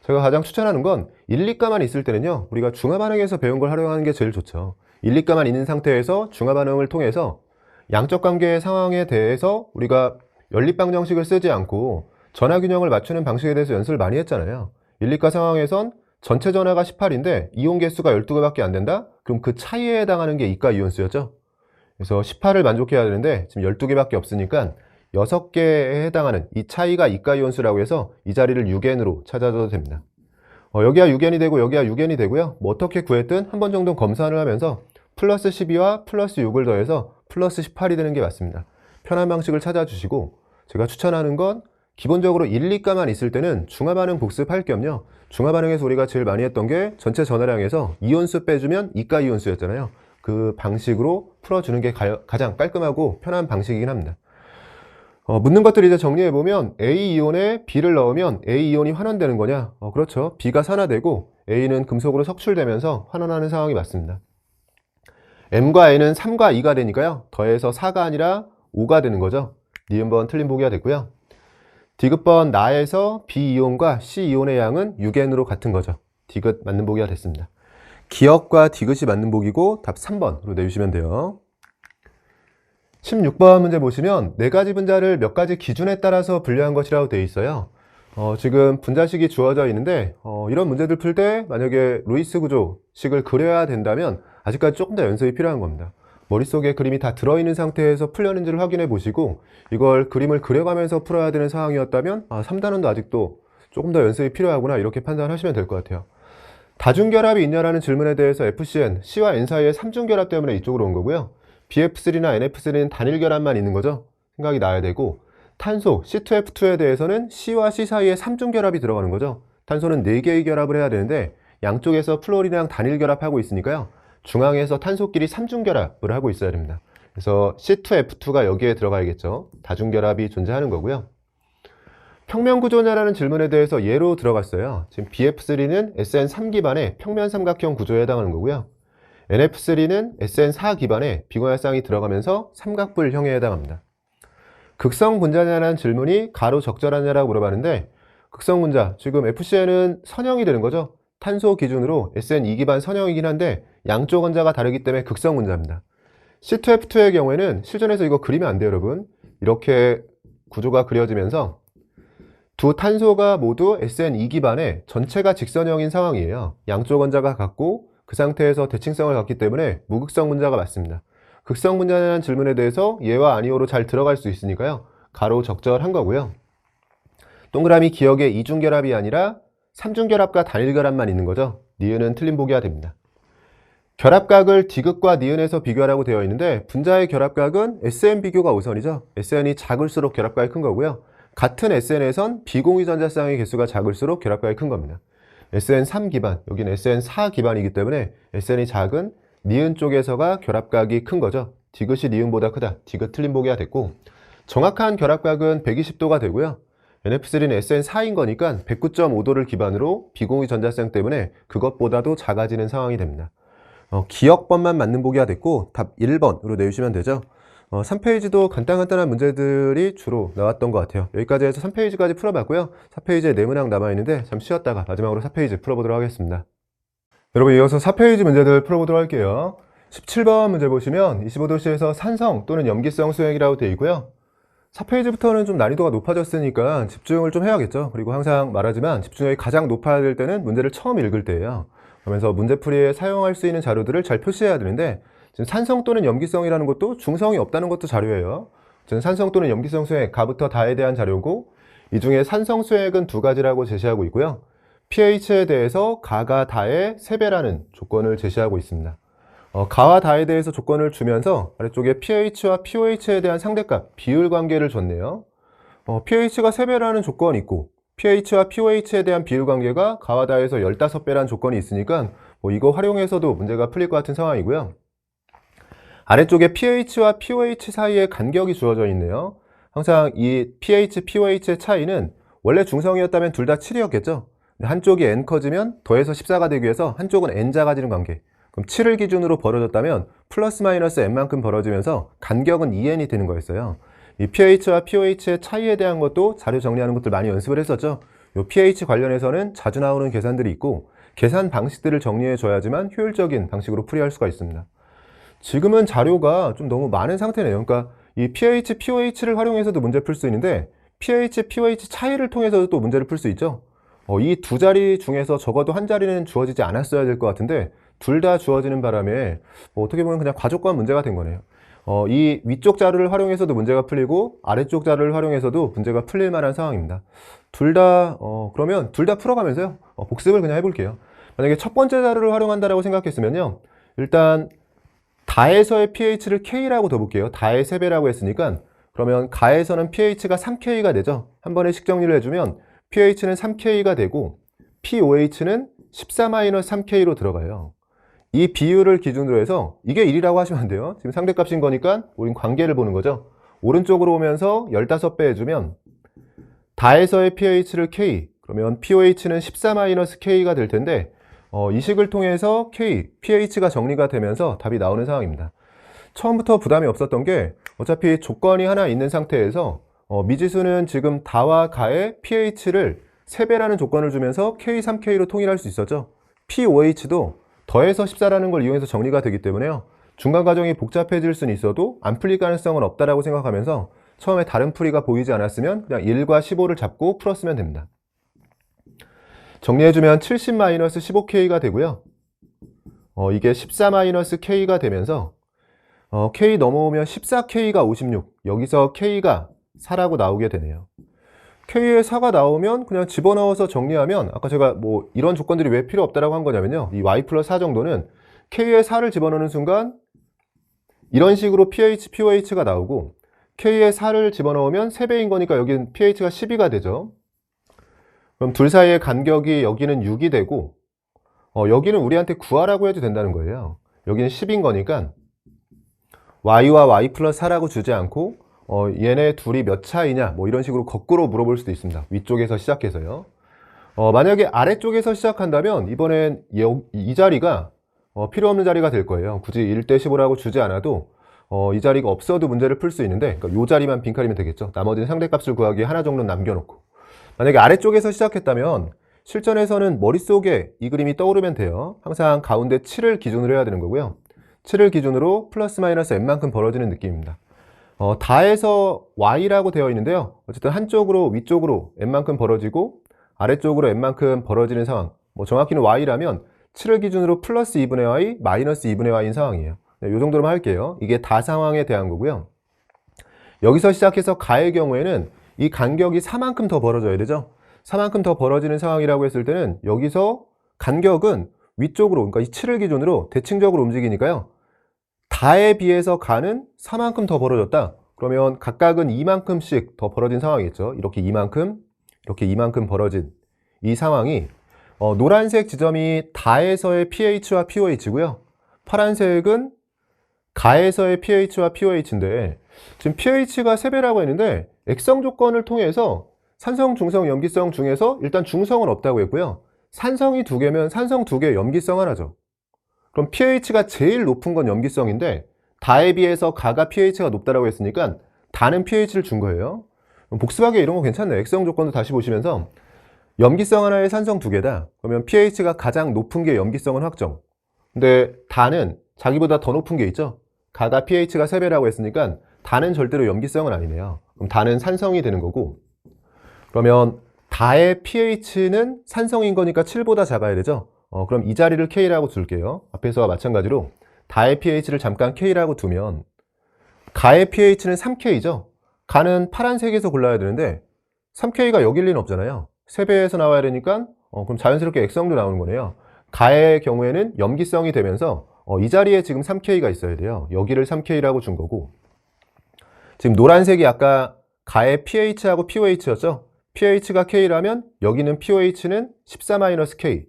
제가 가장 추천하는 건 1, 2가만 있을 때는요. 우리가 중화반응에서 배운 걸 활용하는 게 제일 좋죠. 1, 2가만 있는 상태에서 중화반응을 통해서 양적 관계의 상황에 대해서 우리가 연립방 정식을 쓰지 않고 전하균형을 맞추는 방식에 대해서 연습을 많이 했잖아요. 1, 2가 상황에선 전체 전하가 18인데 이온 개수가 12개밖에 안 된다? 그럼 그 차이에 해당하는 게 이가 이온수였죠. 그래서 18을 만족해야 되는데 지금 12개밖에 없으니까 6개에 해당하는 이 차이가 이가 이온수라고 해서 이 자리를 6N으로 찾아줘도 됩니다. 여기가 6N이 되고 여기가 6N이 되고요. 뭐 어떻게 구했든 한 번 정도 검산을 하면서 플러스 12와 플러스 6을 더해서 플러스 18이 되는 게 맞습니다. 편한 방식을 찾아주시고, 제가 추천하는 건 기본적으로 1, 2가만 있을 때는 중화반응 복습할 겸요. 중화반응에서 우리가 제일 많이 했던 게 전체 전하량에서 이온수 빼주면 이가 이온수였잖아요. 그 방식으로 풀어주는 게 가장 깔끔하고 편한 방식이긴 합니다. 묻는 것들 이제 정리해보면 A이온에 B를 넣으면 A이온이 환원되는 거냐? 그렇죠. B가 산화되고 A는 금속으로 석출되면서 환원하는 상황이 맞습니다. M과 N은 3과 2가 되니까요. 더해서 4가 아니라 5가 되는 거죠. 니은번 틀린 보기가 됐고요. D급번 나에서 B이온과 C이온의 양은 6N으로 같은 거죠. D급 맞는 보기가 됐습니다. 기억과 D급이 맞는 보기고 답 3번으로 내주시면 돼요. 16번 문제 보시면 4가지 분자를 몇 가지 기준에 따라서 분류한 것이라고 되어 있어요. 지금 분자식이 주어져 있는데 이런 문제들 풀 때 만약에 루이스 구조식을 그려야 된다면 아직까지 조금 더 연습이 필요한 겁니다. 머릿속에 그림이 다 들어있는 상태에서 풀렸는지를 확인해 보시고, 이걸 그림을 그려가면서 풀어야 되는 상황이었다면 3단원도 아직도 조금 더 연습이 필요하구나 이렇게 판단하시면 될 것 같아요. 다중결합이 있냐라는 질문에 대해서 FCN, C와 N 사이의 삼중결합 때문에 이쪽으로 온 거고요. BF3나 NF3는 단일결합만 있는 거죠. 생각이 나야 되고, 탄소 C2F2에 대해서는 C와 C 사이에 삼중결합이 들어가는 거죠. 탄소는 4개의 결합을 해야 되는데 양쪽에서 플로린이랑 단일결합하고 있으니까요. 중앙에서 탄소끼리 삼중결합을 하고 있어야 됩니다. 그래서 C2F2가 여기에 들어가야겠죠. 다중결합이 존재하는 거고요. 평면구조냐라는 질문에 대해서 예로 들어갔어요. 지금 BF3는 SN3 기반의 평면삼각형 구조에 해당하는 거고요. NF3는 SN4 기반의 비관활쌍이 들어가면서 삼각불형에 해당합니다. 극성분자냐라는 질문이 가로 적절하냐라고 물어봤는데, 극성분자, 지금 FCN은 선형이 되는 거죠. 탄소 기준으로 SN2 기반 선형이긴 한데 양쪽 원자가 다르기 때문에 극성분자입니다. C2F2의 경우에는 실전에서 이거 그리면 안 돼요, 여러분. 이렇게 구조가 그려지면서 두 탄소가 모두 SN2 기반의 전체가 직선형인 상황이에요. 양쪽 원자가 같고 그 상태에서 대칭성을 갖기 때문에 무극성 분자가 맞습니다. 극성 분자라는 질문에 대해서 예와 아니오로 잘 들어갈 수 있으니까요. 가로 적절한 거고요. 동그라미 기억에 이중결합이 아니라 삼중결합과 단일결합만 있는 거죠. 니은은 틀린 보기가 됩니다. 결합각을 디귿과 니은에서 비교하라고 되어 있는데 분자의 결합각은 SN 비교가 우선이죠. SN이 작을수록 결합각이 큰 거고요. 같은 SN에선 비공유 전자쌍의 개수가 작을수록 결합각이 큰 겁니다. SN3 기반, 여기는 SN4 기반이기 때문에 SN이 작은 니은 쪽에서가 결합각이 큰 거죠. 디귿이 니은보다 크다. 디귿 틀린 보기가 됐고, 정확한 결합각은 120도가 되고요. NF3는 SN4인 거니까 109.5도를 기반으로 비공유 전자쌍 때문에 그것보다도 작아지는 상황이 됩니다. 기억번만 맞는 보기가 됐고 답 1번으로 내주시면 되죠. 3페이지도 간단한 문제들이 주로 나왔던 것 같아요. 여기까지 해서 3페이지까지 풀어봤고요. 4페이지에 네모낭 남아있는데 잠시 쉬었다가 마지막으로 4페이지 풀어보도록 하겠습니다. 여러분, 이어서 4페이지 문제들 풀어보도록 할게요. 17번 문제 보시면 25도씨에서 산성 또는 염기성 수행이라고 되어 있고요. 4페이지부터는 좀 난이도가 높아졌으니까 집중을 좀 해야겠죠. 그리고 항상 말하지만 집중력이 가장 높아야 될 때는 문제를 처음 읽을 때예요. 그러면서 문제풀이에 사용할 수 있는 자료들을 잘 표시해야 되는데, 지금 산성 또는 염기성이라는 것도 중성이 없다는 것도 자료예요. 지금 산성 또는 염기성 수액, 가부터 다에 대한 자료고, 이 중에 산성 수액은 2가지라고 제시하고 있고요. pH에 대해서 가가 다의 3배라는 조건을 제시하고 있습니다. 가와 다에 대해서 조건을 주면서 아래쪽에 pH와 pOH에 대한 상대값, 비율 관계를 줬네요. pH가 3배라는 조건이 있고 pH와 pOH에 대한 비율 관계가 가와 다에서 15배라는 조건이 있으니까 이거 활용해서도 문제가 풀릴 것 같은 상황이고요. 아래쪽에 pH와 pOH 사이의 간격이 주어져 있네요. 항상 이 pH, pOH의 차이는 원래 중성이었다면 둘 다 7이었겠죠. 한쪽이 n 커지면 더해서 14가 되기 위해서 한쪽은 n 작아지는 관계. 그럼 7을 기준으로 벌어졌다면 플러스 마이너스 n만큼 벌어지면서 간격은 2n이 되는 거였어요. 이 pH와 pOH의 차이에 대한 것도 자료 정리하는 것들 많이 연습을 했었죠. 이 pH 관련해서는 자주 나오는 계산들이 있고 계산 방식들을 정리해 줘야지만 효율적인 방식으로 풀이할 수가 있습니다. 지금은 자료가 좀 너무 많은 상태네요. 그러니까 이 pH, pOH를 활용해서도 문제 풀 수 있는데 pH, pOH 차이를 통해서도 또 문제를 풀 수 있죠. 이 두 자리 중에서 적어도 한 자리는 주어지지 않았어야 될 것 같은데 둘 다 주어지는 바람에 어떻게 보면 그냥 과족관 문제가 된 거네요. 이 위쪽 자료를 활용해서도 문제가 풀리고 아래쪽 자료를 활용해서도 문제가 풀릴 만한 상황입니다. 둘 다 그러면 둘 다 풀어가면서요. 복습을 그냥 해볼게요. 만약에 첫 번째 자료를 활용한다라고 생각했으면요. 일단 다에서의 pH를 K라고 둬볼게요. 다의 3배라고 했으니까 그러면 가에서는 pH가 3K가 되죠. 한 번에 식정리를 해주면 pH는 3K가 되고 pOH는 14-3K로 들어가요. 이 비율을 기준으로 해서 이게 1이라고 하시면 안 돼요. 지금 상대값인 거니까 우린 관계를 보는 거죠. 오른쪽으로 오면서 15배 해주면 다에서의 pH를 K, 그러면 pOH는 14-K가 될 텐데 이 식을 통해서 K, pH가 정리가 되면서 답이 나오는 상황입니다. 처음부터 부담이 없었던 게 어차피 조건이 하나 있는 상태에서 미지수는 지금 다와 가의 pH를 3배라는 조건을 주면서 K, 3K로 통일할 수 있었죠. pOH도 더해서 14라는 걸 이용해서 정리가 되기 때문에요. 중간 과정이 복잡해질 수는 있어도 안 풀릴 가능성은 없다라고 생각하면서 처음에 다른 풀이가 보이지 않았으면 그냥 1과 15를 잡고 풀었으면 됩니다. 정리해주면 70-15K가 되고요. 이게 14-K가 되면서 K 넘어오면 14K가 56, 여기서 K가 4라고 나오게 되네요. K의 4가 나오면 그냥 집어넣어서 정리하면, 아까 제가 뭐 이런 조건들이 왜 필요 없다라고 한 거냐면요, 이 y 플러스 4 정도는 K의 4를 집어넣는 순간 이런 식으로 pH, pOH가 나오고, K의 4를 집어넣으면 3배인 거니까 여기는 pH가 12가 되죠. 그럼 둘 사이의 간격이 여기는 6이 되고, 여기는 우리한테 구하라고 해도 된다는 거예요. 여기는 10인 거니까 y와 y 플러스 4라고 주지 않고 얘네 둘이 몇 차이냐 뭐 이런 식으로 거꾸로 물어볼 수도 있습니다. 위쪽에서 시작해서요. 만약에 아래쪽에서 시작한다면 이번엔 이 자리가 필요 없는 자리가 될 거예요. 굳이 1대 15라고 주지 않아도 이 자리가 없어도 문제를 풀 수 있는데, 그러니까 이 자리만 빈칸이면 되겠죠. 나머지는 상대값을 구하기에 하나 정도는 남겨놓고. 만약에 아래쪽에서 시작했다면 실전에서는 머릿속에 이 그림이 떠오르면 돼요. 항상 가운데 7을 기준으로 해야 되는 거고요. 7을 기준으로 플러스 마이너스 n만큼 벌어지는 느낌입니다. 다에서 y라고 되어 있는데요. 어쨌든 한쪽으로 위쪽으로 n만큼 벌어지고 아래쪽으로 n만큼 벌어지는 상황. 뭐 정확히는 y라면 7을 기준으로 플러스 2분의 y, 마이너스 2분의 y인 상황이에요. 네, 이 정도로만 할게요. 이게 다 상황에 대한 거고요. 여기서 시작해서 가의 경우에는 이 간격이 4만큼 더 벌어져야 되죠. 4만큼 더 벌어지는 상황이라고 했을 때는 여기서 간격은 위쪽으로, 그러니까 이 7을 기준으로 대칭적으로 움직이니까요. 다에 비해서 가는 4만큼 더 벌어졌다. 그러면 각각은 2만큼씩 더 벌어진 상황이겠죠. 이렇게 2만큼, 이렇게 2만큼 벌어진 이 상황이 노란색 지점이 다에서의 pH와 pOH고요. 파란색은 가에서의 pH와 pOH인데 지금 pH가 3배라고 했는데 액성 조건을 통해서 산성, 중성, 염기성 중에서 일단 중성은 없다고 했고요. 산성이 2개면 산성 2개, 염기성 하나죠. 그럼 pH가 제일 높은 건 염기성인데 다에 비해서 가가 pH가 높다라고 했으니까 다는 pH를 준 거예요. 복습하기 이런 거 괜찮네요. 액성 조건도 다시 보시면서 염기성 하나에 산성 2개다. 그러면 pH가 가장 높은 게 염기성은 확정. 근데 다는 자기보다 더 높은 게 있죠. 가가 pH가 3배라고 했으니까 다는 절대로 염기성은 아니네요. 그럼 다는 산성이 되는 거고, 그러면 다의 pH는 산성인 거니까 7보다 작아야 되죠. 그럼 이 자리를 K라고 줄게요. 앞에서와 마찬가지로 다의 pH를 잠깐 K라고 두면 가의 pH는 3K죠. 가는 파란색에서 골라야 되는데 3K가 여길 리는 없잖아요. 3배에서 나와야 되니까 그럼 자연스럽게 액성도 나오는 거네요. 가의 경우에는 염기성이 되면서 이 자리에 지금 3K가 있어야 돼요. 여기를 3K라고 준 거고, 지금 노란색이 아까 가의 pH하고 pOH였죠. pH가 K라면 여기는 pOH는 14-K.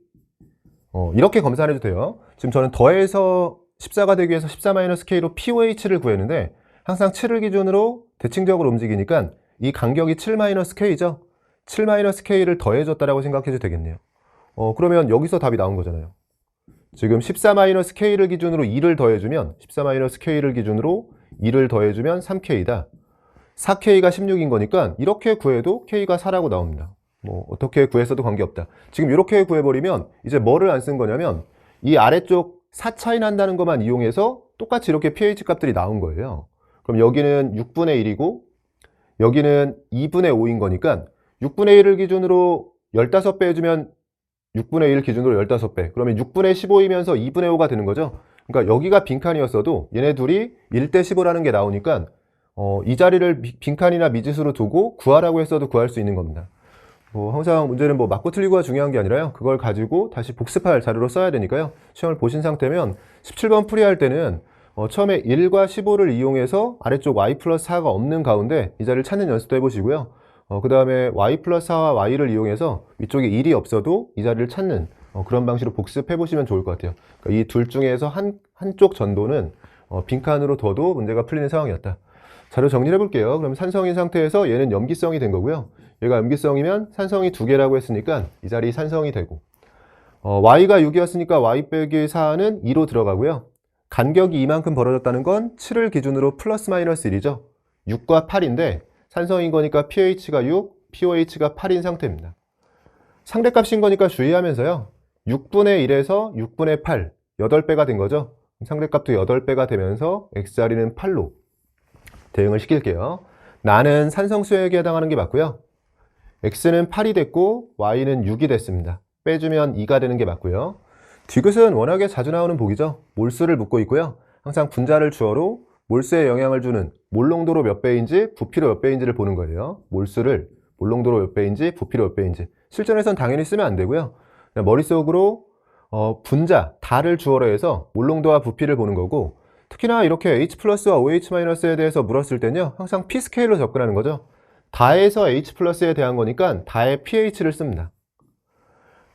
이렇게 검사해도 돼요. 지금 저는 더해서 14가 되기 위해서 14-K로 pOH를 구했는데 항상 7을 기준으로 대칭적으로 움직이니까 이 간격이 7-K죠. 7-K를 더해줬다라고 생각해도 되겠네요. 그러면 여기서 답이 나온 거잖아요. 지금 14-K를 기준으로 2를 더해주면 14-K를 기준으로 2를 더해주면 3K다. 4K가 16인 거니까 이렇게 구해도 K가 4라고 나옵니다. 뭐 어떻게 구했어도 관계없다. 지금 이렇게 구해버리면 이제 뭐를 안 쓴 거냐면 이 아래쪽 4 차이 난다는 것만 이용해서 똑같이 이렇게 pH 값들이 나온 거예요. 그럼 여기는 6분의 1이고 여기는 2분의 5인 거니까 6분의 1을 기준으로 15배 해주면 6분의 1 기준으로 15배. 그러면 6분의 15이면서 2분의 5가 되는 거죠. 그러니까 여기가 빈칸이었어도 얘네 둘이 1대 15라는 게 나오니까 이 자리를 빈칸이나 미지수로 두고 구하라고 했어도 구할 수 있는 겁니다. 항상 문제는 맞고 틀리고가 중요한 게 아니라요. 그걸 가지고 다시 복습할 자료로 써야 되니까요. 시험을 보신 상태면 17번 풀이할 때는 처음에 1과 15를 이용해서 아래쪽 y 플러스 4가 없는 가운데 이 자리를 찾는 연습도 해보시고요. 그 다음에 y 플러스 4와 y를 이용해서 위쪽에 1이 없어도 이 자리를 찾는 그런 방식으로 복습해 보시면 좋을 것 같아요. 그러니까 이 둘 중에서 한쪽 전도는 빈칸으로 둬도 문제가 풀리는 상황이었다. 자료 정리해 볼게요. 그럼 산성인 상태에서 얘는 염기성이 된 거고요. 얘가 염기성이면 산성이 2개라고 했으니까 이 자리 산성이 되고, y가 6이었으니까 y 빼기 4는 2로 들어가고요. 간격이 이만큼 벌어졌다는 건 7을 기준으로 플러스 마이너스 1이죠. 6과 8인데 산성인 거니까 pH가 6, pOH가 8인 상태입니다. 상대값인 거니까 주의하면서요. 6분의 1에서 6분의 8, 8배가 된 거죠. 상대값도 8배가 되면서 x자리는 8로 대응을 시킬게요. 나는 산성수액에 해당하는 게 맞고요. x는 8이 됐고 y는 6이 됐습니다. 빼주면 2가 되는 게 맞고요. 디귿은 워낙에 자주 나오는 보기죠. 몰수를 묻고 있고요. 항상 분자를 주어로 몰수에 영향을 주는 몰농도로 몇 배인지 부피로 몇 배인지를 보는 거예요. 몰수를 몰롱도로 몇 배인지, 부피로 몇 배인지. 실전에선 당연히 쓰면 안 되고요. 그냥 머릿속으로 분자, 다를 주어로 해서 몰롱도와 부피를 보는 거고, 특히나 이렇게 H 플러스와 OH-에 대해서 물었을 때는요, 항상 P 스케일로 접근하는 거죠. 다에서 H 플러스에 대한 거니까 다의 pH를 씁니다.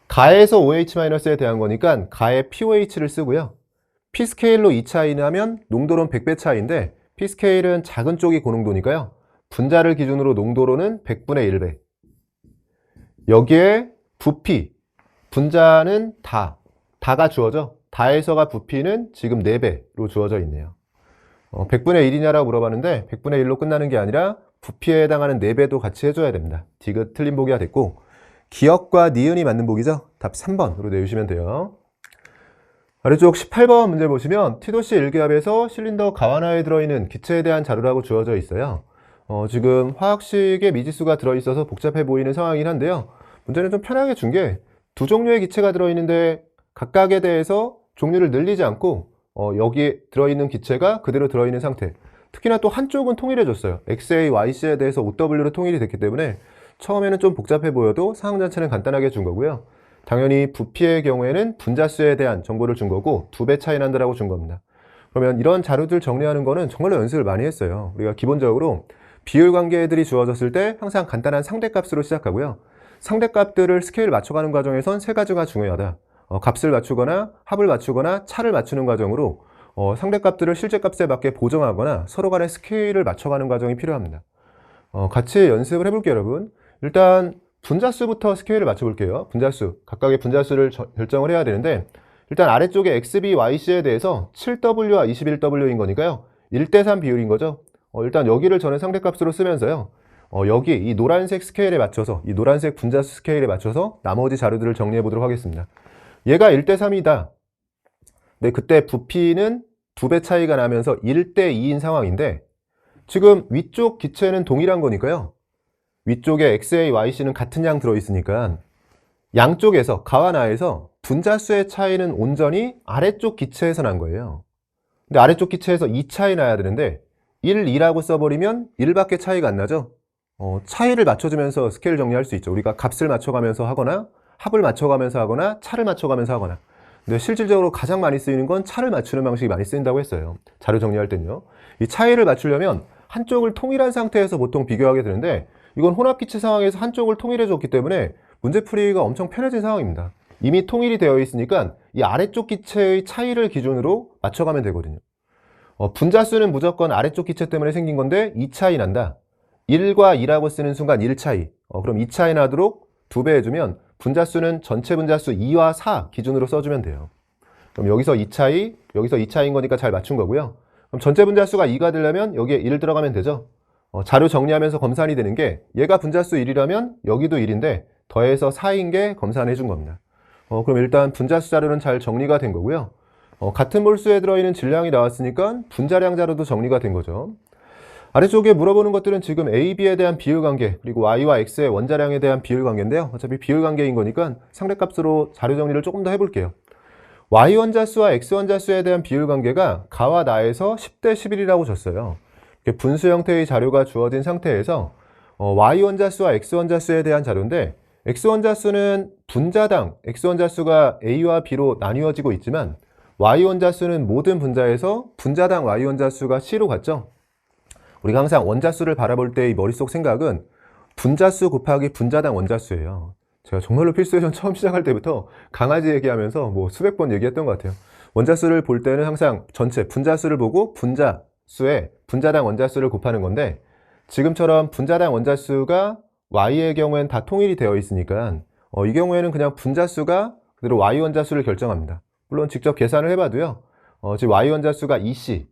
가에서 OH-에 대한 거니까 가의 POH를 쓰고요. P 스케일로 이 차이는 하면 농도로는 100배 차이인데, P 스케일은 작은 쪽이 고농도니까요. 분자를 기준으로 농도로는 100분의 1배. 여기에 부피, 분자는 다가 주어져. 다에서가 부피는 지금 4배로 주어져 있네요. 100분의 1이냐라고 물어봤는데 100분의 1로 끝나는 게 아니라 부피에 해당하는 4배도 같이 해줘야 됩니다. 디귿 틀린 보기가 됐고, 기역과 니은이 맞는 보기죠. 답 3번으로 내주시면 돼요. 아래쪽 18번 문제 보시면 T도씨 1기압에서 실린더 가완하에 들어있는 기체에 대한 자료라고 주어져 있어요. 지금 화학식에 미지수가 들어있어서 복잡해 보이는 상황이긴 한데요. 문제는 좀 편하게 준 게 두 종류의 기체가 들어있는데 각각에 대해서 종류를 늘리지 않고 여기에 들어있는 기체가 그대로 들어있는 상태. 특히나 또 한쪽은 통일해줬어요. XA, YC에 대해서 OW로 통일이 됐기 때문에 처음에는 좀 복잡해 보여도 상황 자체는 간단하게 준 거고요. 당연히 부피의 경우에는 분자수에 대한 정보를 준 거고 2배 차이 난다라고 준 겁니다. 그러면 이런 자료들 정리하는 거는 정말로 연습을 많이 했어요. 우리가 기본적으로 비율 관계들이 주어졌을 때 항상 간단한 상대값으로 시작하고요. 상대값들을 스케일 맞춰가는 과정에선 3가지가 중요하다. 값을 맞추거나 합을 맞추거나 차를 맞추는 과정으로 상대값들을 실제값에 맞게 보정하거나 서로 간의 스케일을 맞춰가는 과정이 필요합니다. 같이 연습을 해볼게요, 여러분. 일단 분자수부터 스케일을 맞춰볼게요. 분자수, 각각의 분자수를 결정을 해야 되는데 일단 아래쪽에 XB, YC에 대해서 7W와 21W인 거니까요. 1대3 비율인 거죠. 일단 여기를 저는 상대값으로 쓰면서요. 여기 이 노란색 스케일에 맞춰서, 이 노란색 분자수 스케일에 맞춰서 나머지 자료들을 정리해 보도록 하겠습니다. 얘가 1대3이다. 근데 그때 부피는 2배 차이가 나면서 1대2인 상황인데 지금 위쪽 기체는 동일한 거니까요. 위쪽에 XA, YC는 같은 양 들어있으니까 양쪽에서, 가와 나에서 분자수의 차이는 온전히 아래쪽 기체에서 난 거예요. 근데 아래쪽 기체에서 2 차이 나야 되는데 1, 2라고 써버리면 1밖에 차이가 안 나죠. 차이를 맞춰주면서 스케일 정리할 수 있죠. 우리가 값을 맞춰가면서 하거나 합을 맞춰가면서 하거나 차를 맞춰가면서 하거나. 근데 실질적으로 가장 많이 쓰이는 건 차를 맞추는 방식이 많이 쓰인다고 했어요. 자료 정리할 때는요. 이 차이를 맞추려면 한쪽을 통일한 상태에서 보통 비교하게 되는데 이건 혼합기체 상황에서 한쪽을 통일해 줬기 때문에 문제풀이가 엄청 편해진 상황입니다. 이미 통일이 되어 있으니까 이 아래쪽 기체의 차이를 기준으로 맞춰가면 되거든요. 분자수는 무조건 아래쪽 기체 때문에 생긴 건데 2 차이 난다. 1과 2라고 쓰는 순간 1 차이. 그럼 2 차이 나도록 2배 해주면 분자수는 전체 분자수 2와 4 기준으로 써주면 돼요. 그럼 여기서 2 차이, 여기서 2 차이인 거니까 잘 맞춘 거고요. 그럼 전체 분자수가 2가 되려면 여기에 1 들어가면 되죠. 자료 정리하면서 검산이 되는 게 얘가 분자수 1이라면 여기도 1인데 더해서 4인 게 검산해 준 겁니다. 그럼 일단 분자수 자료는 잘 정리가 된 거고요. 같은 몰수에 들어있는 질량이 나왔으니까 분자량 자료도 정리가 된 거죠. 아래쪽에 물어보는 것들은 지금 A, B에 대한 비율 관계, 그리고 Y와 X의 원자량에 대한 비율 관계인데요. 어차피 비율 관계인 거니까 상대값으로 자료 정리를 조금 더 해볼게요. Y 원자수와 X 원자수에 대한 비율 관계가 가와 나에서 10대 11이라고 줬어요. 분수 형태의 자료가 주어진 상태에서 Y 원자수와 X 원자수에 대한 자료인데 X 원자수는 분자당 X 원자수가 A와 B로 나뉘어지고 있지만 Y 원자수는 모든 분자에서 분자당 Y 원자수가 C로 같죠. 우리가 항상 원자수를 바라볼 때의 머릿속 생각은 분자수 곱하기 분자당 원자수예요. 제가 정말로 필수에선 처음 시작할 때부터 강아지 얘기하면서 뭐 수백 번 얘기했던 것 같아요. 원자수를 볼 때는 항상 전체 분자수를 보고 분자수에 분자당 원자수를 곱하는 건데 지금처럼 분자당 원자수가 Y의 경우엔 다 통일이 되어 있으니까 이 경우에는 그냥 분자수가 그대로 Y 원자수를 결정합니다. 물론 직접 계산을 해봐도요. 지금 Y 원자수가 2C,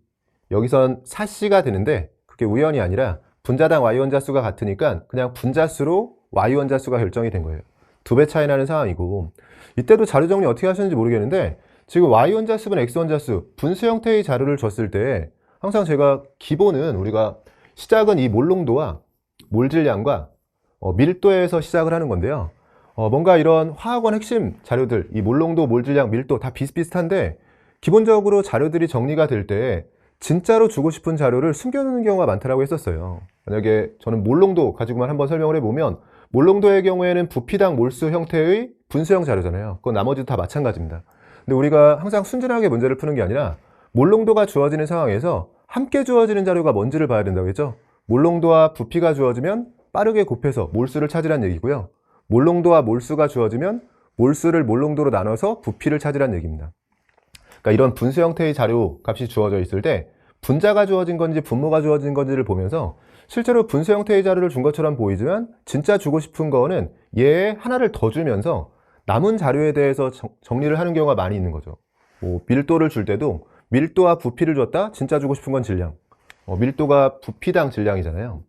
여기선 4C가 되는데 그게 우연이 아니라 분자당 Y 원자수가 같으니까 그냥 분자수로 Y 원자수가 결정이 된 거예요. 2배 차이 나는 상황이고 이때도 자료 정리 어떻게 하셨는지 모르겠는데 지금 Y 원자수분 X 원자수 분수 형태의 자료를 줬을 때 항상 제가 기본은 우리가 시작은 이 몰농도와 몰질량과 밀도에서 시작을 하는 건데요. 뭔가 이런 화학원 핵심 자료들, 이 몰농도, 몰질량, 밀도 다 비슷비슷한데 기본적으로 자료들이 정리가 될 때 진짜로 주고 싶은 자료를 숨겨놓는 경우가 많다라고 했었어요. 만약에 저는 몰롱도 가지고만 한번 설명을 해보면, 몰롱도의 경우에는 부피당 몰수 형태의 분수형 자료잖아요. 그건 나머지도 다 마찬가지입니다. 근데 우리가 항상 순진하게 문제를 푸는 게 아니라 몰롱도가 주어지는 상황에서 함께 주어지는 자료가 뭔지를 봐야 된다고 했죠. 몰롱도와 부피가 주어지면 빠르게 곱해서 몰수를 찾으란 얘기고요. 몰롱도와 몰수가 주어지면 몰수를 몰롱도로 나눠서 부피를 찾으란 얘기입니다. 그러니까 이런 분수 형태의 자료 값이 주어져 있을 때 분자가 주어진 건지 분모가 주어진 건지를 보면서 실제로 분수 형태의 자료를 준 것처럼 보이지만 진짜 주고 싶은 거는 얘에 하나를 더 주면서 남은 자료에 대해서 정리를 하는 경우가 많이 있는 거죠. 뭐 밀도를 줄 때도 밀도와 부피를 줬다? 진짜 주고 싶은 건 질량. 밀도가 부피당 질량이잖아요.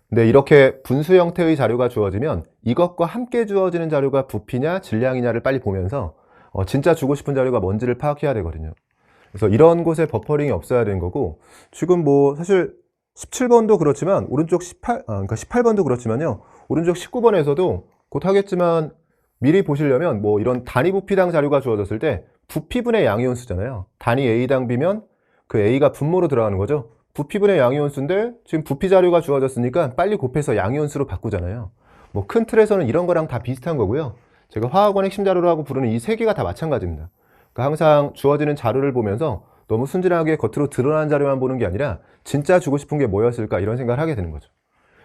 근데 이렇게 분수 형태의 자료가 주어지면 이것과 함께 주어지는 자료가 부피냐 질량이냐를 빨리 보면서 진짜 주고 싶은 자료가 뭔지를 파악해야 되거든요. 그래서 이런 곳에 버퍼링이 없어야 되는 거고, 지금 뭐 사실 17번도 그렇지만 오른쪽 18번도 그렇지만요. 오른쪽 19번에서도 곧 하겠지만 미리 보시려면 뭐 이런 단위 부피당 자료가 주어졌을 때 부피분의 양이온수잖아요. 단위 A당 B면 그 A가 분모로 들어가는 거죠. 부피분의 양이온수인데 지금 부피 자료가 주어졌으니까 빨리 곱해서 양이온수로 바꾸잖아요. 뭐 큰 틀에서는 이런 거랑 다 비슷한 거고요. 제가 화학원 핵심 자료라고 부르는 이 세 개가 다 마찬가지입니다. 그러니까 항상 주어지는 자료를 보면서 너무 순진하게 겉으로 드러난 자료만 보는 게 아니라 진짜 주고 싶은 게 뭐였을까 이런 생각을 하게 되는 거죠.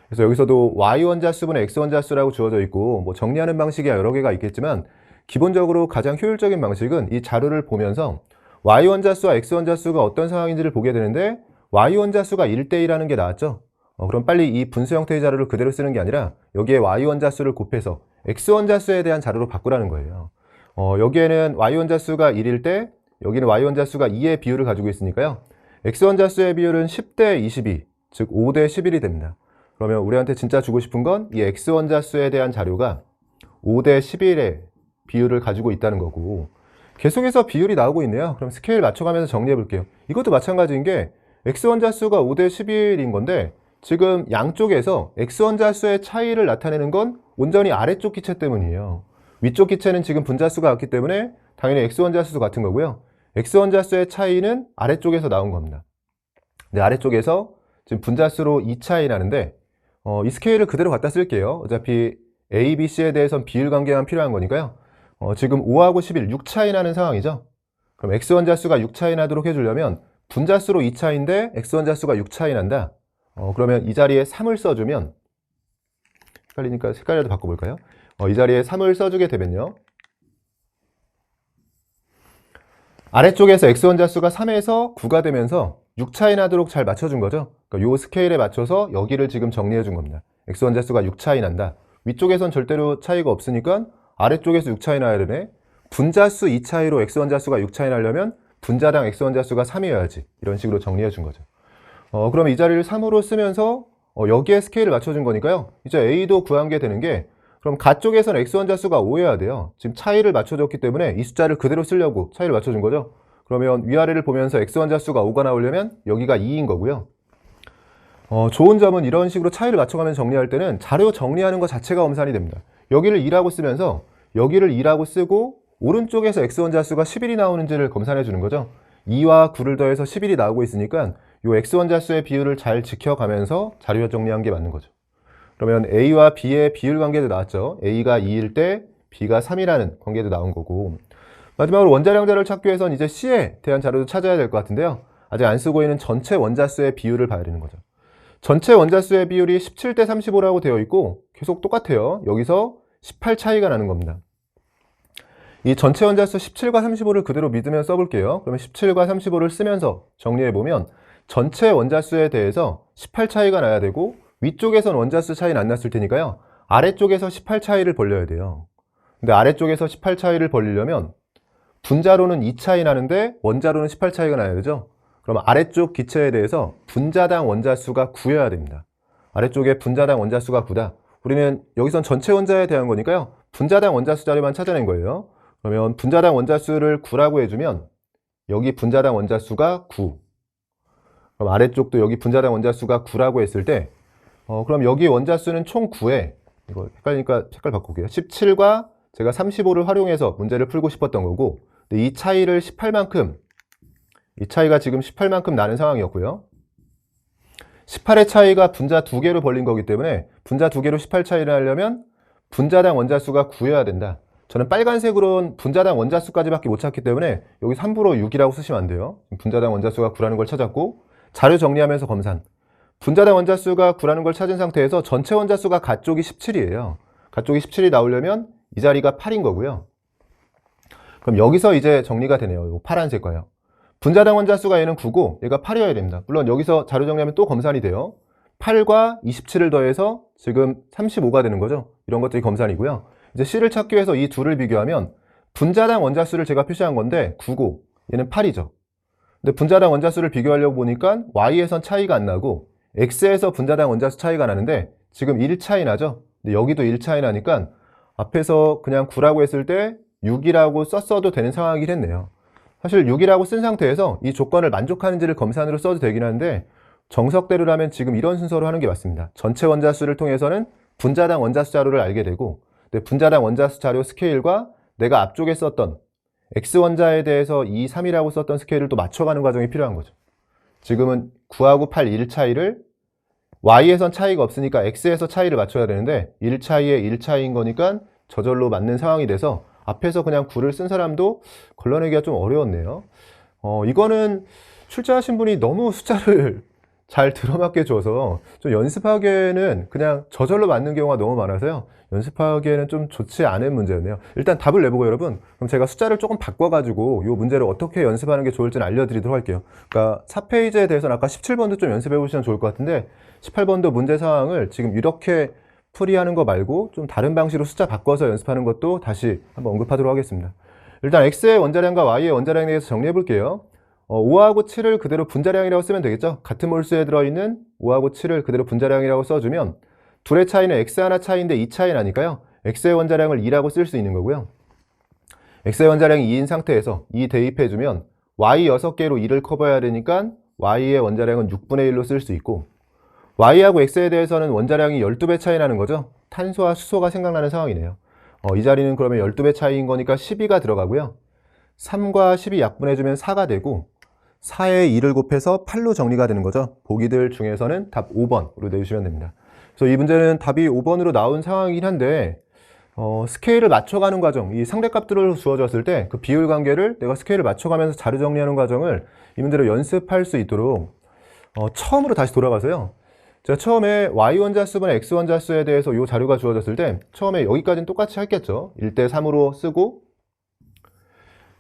그래서 여기서도 Y원자수분의 X원자수라고 주어져 있고 뭐 정리하는 방식이 여러 개가 있겠지만 기본적으로 가장 효율적인 방식은 이 자료를 보면서 Y원자수와 X원자수가 어떤 상황인지를 보게 되는데 Y원자수가 1대1라는 게 나왔죠. 그럼 빨리 이 분수 형태의 자료를 그대로 쓰는 게 아니라 여기에 Y원자수를 곱해서 X원자수에 대한 자료로 바꾸라는 거예요. 여기에는 Y원자수가 1일 때 여기는 Y원자수가 2의 비율을 가지고 있으니까요. X원자수의 비율은 10대 22, 즉 5대 11이 됩니다. 그러면 우리한테 진짜 주고 싶은 건 이 X원자수에 대한 자료가 5대 11의 비율을 가지고 있다는 거고, 계속해서 비율이 나오고 있네요. 그럼 스케일 맞춰가면서 정리해 볼게요. 이것도 마찬가지인 게 X원자수가 5대 11인 건데 지금 양쪽에서 X원자수의 차이를 나타내는 건 온전히 아래쪽 기체 때문이에요. 위쪽 기체는 지금 분자수가 같기 때문에 당연히 X원자수도 같은 거고요. X원자수의 차이는 아래쪽에서 나온 겁니다. 근데 아래쪽에서 지금 분자수로 2 차이 나는데 이 스케일을 그대로 갖다 쓸게요. 어차피 A, B, C에 대해서는 비율 관계만 필요한 거니까요. 지금 5하고 11, 6 차이 나는 상황이죠. 그럼 X원자수가 6 차이 나도록 해주려면 분자수로 2 차이인데 X원자수가 6 차이 난다. 그러면 이 자리에 3을 써주면, 헷갈리니까 색깔이라도 바꿔볼까요? 이 자리에 3을 써주게 되면요. 아래쪽에서 X원자수가 3에서 9가 되면서 6 차이 나도록 잘 맞춰준 거죠. 그러니까 요 스케일에 맞춰서 여기를 지금 정리해 준 겁니다. X원자수가 6 차이 난다. 위쪽에선 절대로 차이가 없으니까 아래쪽에서 6 차이 나야 되네. 분자수 2 차이로 X원자수가 6 차이 나려면 분자당 X원자수가 3이어야지. 이런 식으로 정리해 준 거죠. 그럼 이 자리를 3으로 쓰면서 여기에 스케일을 맞춰준 거니까요. 이제 A도 구한 게 되는 게, 그럼 가쪽에서는 X원자수가 5여야 돼요. 지금 차이를 맞춰줬기 때문에 이 숫자를 그대로 쓰려고 차이를 맞춰준 거죠. 그러면 위아래를 보면서 X원자수가 5가 나오려면 여기가 2인 거고요. 좋은 점은 이런 식으로 차이를 맞춰가면서 정리할 때는 자료 정리하는 것 자체가 엄산이 됩니다. 여기를 2라고 쓰면서 여기를 2라고 쓰고 오른쪽에서 X원자수가 11이 나오는지를 검산해 주는 거죠. 2와 9를 더해서 11이 나오고 있으니까 이 X원자수의 비율을 잘 지켜가면서 자료 정리한 게 맞는 거죠. 그러면 A와 B의 비율 관계도 나왔죠. A가 2일 때 B가 3이라는 관계도 나온 거고, 마지막으로 원자량자를 찾기 위해서는 이제 C에 대한 자료도 찾아야 될 것 같은데요. 아직 안 쓰고 있는 전체 원자수의 비율을 봐야 되는 거죠. 전체 원자수의 비율이 17대 35라고 되어 있고 계속 똑같아요. 여기서 18 차이가 나는 겁니다. 이 전체 원자수 17과 35를 그대로 믿으면 써볼게요. 그러면 17과 35를 쓰면서 정리해보면 전체 원자수에 대해서 18 차이가 나야 되고 위쪽에선 원자수 차이는 안 났을 테니까요. 아래쪽에서 18 차이를 벌려야 돼요. 근데 아래쪽에서 18 차이를 벌리려면 분자로는 2 차이 나는데 원자로는 18 차이가 나야 되죠. 그럼 아래쪽 기체에 대해서 분자당 원자수가 9여야 됩니다. 아래쪽에 분자당 원자수가 9다. 우리는 여기선 전체 원자에 대한 거니까요. 분자당 원자수 자료만 찾아낸 거예요. 그러면 분자당 원자수를 9라고 해주면 여기 분자당 원자수가 9. 그럼 아래쪽도 여기 분자당 원자수가 9라고 했을 때 그럼 여기 원자수는 총 9에, 이거 헷갈리니까 색깔 바꿀게요. 17과 제가 35를 활용해서 문제를 풀고 싶었던 거고, 근데 이 차이를 18만큼 이 차이가 지금 18만큼 나는 상황이었고요. 18의 차이가 분자 2개로 벌린 거기 때문에 분자 2개로 18 차이를 하려면 분자당 원자수가 9여야 된다. 저는 빨간색으로는 분자당 원자수까지밖에 못 찾기 때문에 여기서 함부로 6이라고 쓰시면 안 돼요. 분자당 원자수가 9라는 걸 찾았고, 자료 정리하면서 검산. 분자당 원자수가 9라는 걸 찾은 상태에서 전체 원자수가 가쪽이 17이에요. 가쪽이 17이 나오려면 이 자리가 8인 거고요. 그럼 여기서 이제 정리가 되네요. 이 파란색과요. 분자당 원자수가 얘는 9고 얘가 8이어야 됩니다. 물론 여기서 자료 정리하면 또 검산이 돼요. 8과 27을 더해서 지금 35가 되는 거죠. 이런 것들이 검산이고요. 이제 C를 찾기 위해서 이 둘을 비교하면 분자당 원자수를 제가 표시한 건데 9고 얘는 8이죠. 근데 분자당 원자수를 비교하려고 보니까 Y에선 차이가 안 나고 X에서 분자당 원자수 차이가 나는데 지금 1 차이 나죠. 근데 여기도 1 차이 나니까 앞에서 그냥 9라고 했을 때 6이라고 썼어도 되는 상황이긴 했네요. 사실 6이라고 쓴 상태에서 이 조건을 만족하는지를 검산으로 써도 되긴 하는데 정석대로라면 지금 이런 순서로 하는 게 맞습니다. 전체 원자수를 통해서는 분자당 원자수 자료를 알게 되고, 근데 분자당 원자수 자료 스케일과 내가 앞쪽에 썼던 X원자에 대해서 2, 3이라고 썼던 스케일을 또 맞춰가는 과정이 필요한 거죠. 지금은 9하고 8, 1 차이를 Y에선 차이가 없으니까 X에서 차이를 맞춰야 되는데 1 차이에 1 차이인 거니까 저절로 맞는 상황이 돼서 앞에서 그냥 9를 쓴 사람도 걸러내기가 좀 어려웠네요. 이거는 출제하신 분이 너무 숫자를 잘 들어맞게 줘서 좀 연습하기에는 그냥 저절로 맞는 경우가 너무 많아서요. 연습하기에는 좀 좋지 않은 문제였네요. 일단 답을 내보고 여러분, 그럼 제가 숫자를 조금 바꿔가지고 이 문제를 어떻게 연습하는 게 좋을지는 알려드리도록 할게요. 그러니까 4페이지에 대해서는 아까 17번도 좀 연습해 보시면 좋을 것 같은데 18번도 문제 상황을 지금 이렇게 풀이하는 거 말고 좀 다른 방식으로 숫자 바꿔서 연습하는 것도 다시 한번 언급하도록 하겠습니다. 일단 X의 원자량과 Y의 원자량에 대해서 정리해 볼게요. 5하고 7을 그대로 분자량이라고 쓰면 되겠죠. 같은 몰수에 들어있는 5하고 7을 그대로 분자량이라고 써주면 둘의 차이는 X 하나 차이인데 2 차이 나니까요. X의 원자량을 2라고 쓸 수 있는 거고요. X의 원자량이 2인 상태에서 2 대입해주면 Y 6개로 2를 커버해야 되니까 Y의 원자량은 6분의 1로 쓸 수 있고, Y하고 X에 대해서는 원자량이 12배 차이 나는 거죠. 탄소와 수소가 생각나는 상황이네요. 이 자리는 그러면 12배 차이인 거니까 12가 들어가고요. 3과 10이 약분해주면 4가 되고 4에 2를 곱해서 8로 정리가 되는 거죠. 보기들 중에서는 답 5번으로 내주시면 됩니다. 그래서 이 문제는 답이 5번으로 나온 상황이긴 한데 스케일을 맞춰가는 과정, 이 상대값들을 주어졌을 때 그 비율 관계를 내가 스케일을 맞춰가면서 자료 정리하는 과정을 이 문제로 연습할 수 있도록 처음으로 다시 돌아가서요. 제가 처음에 Y원자수분의 X원자수에 대해서 이 자료가 주어졌을 때 처음에 여기까지는 똑같이 했겠죠. 1대 3으로 쓰고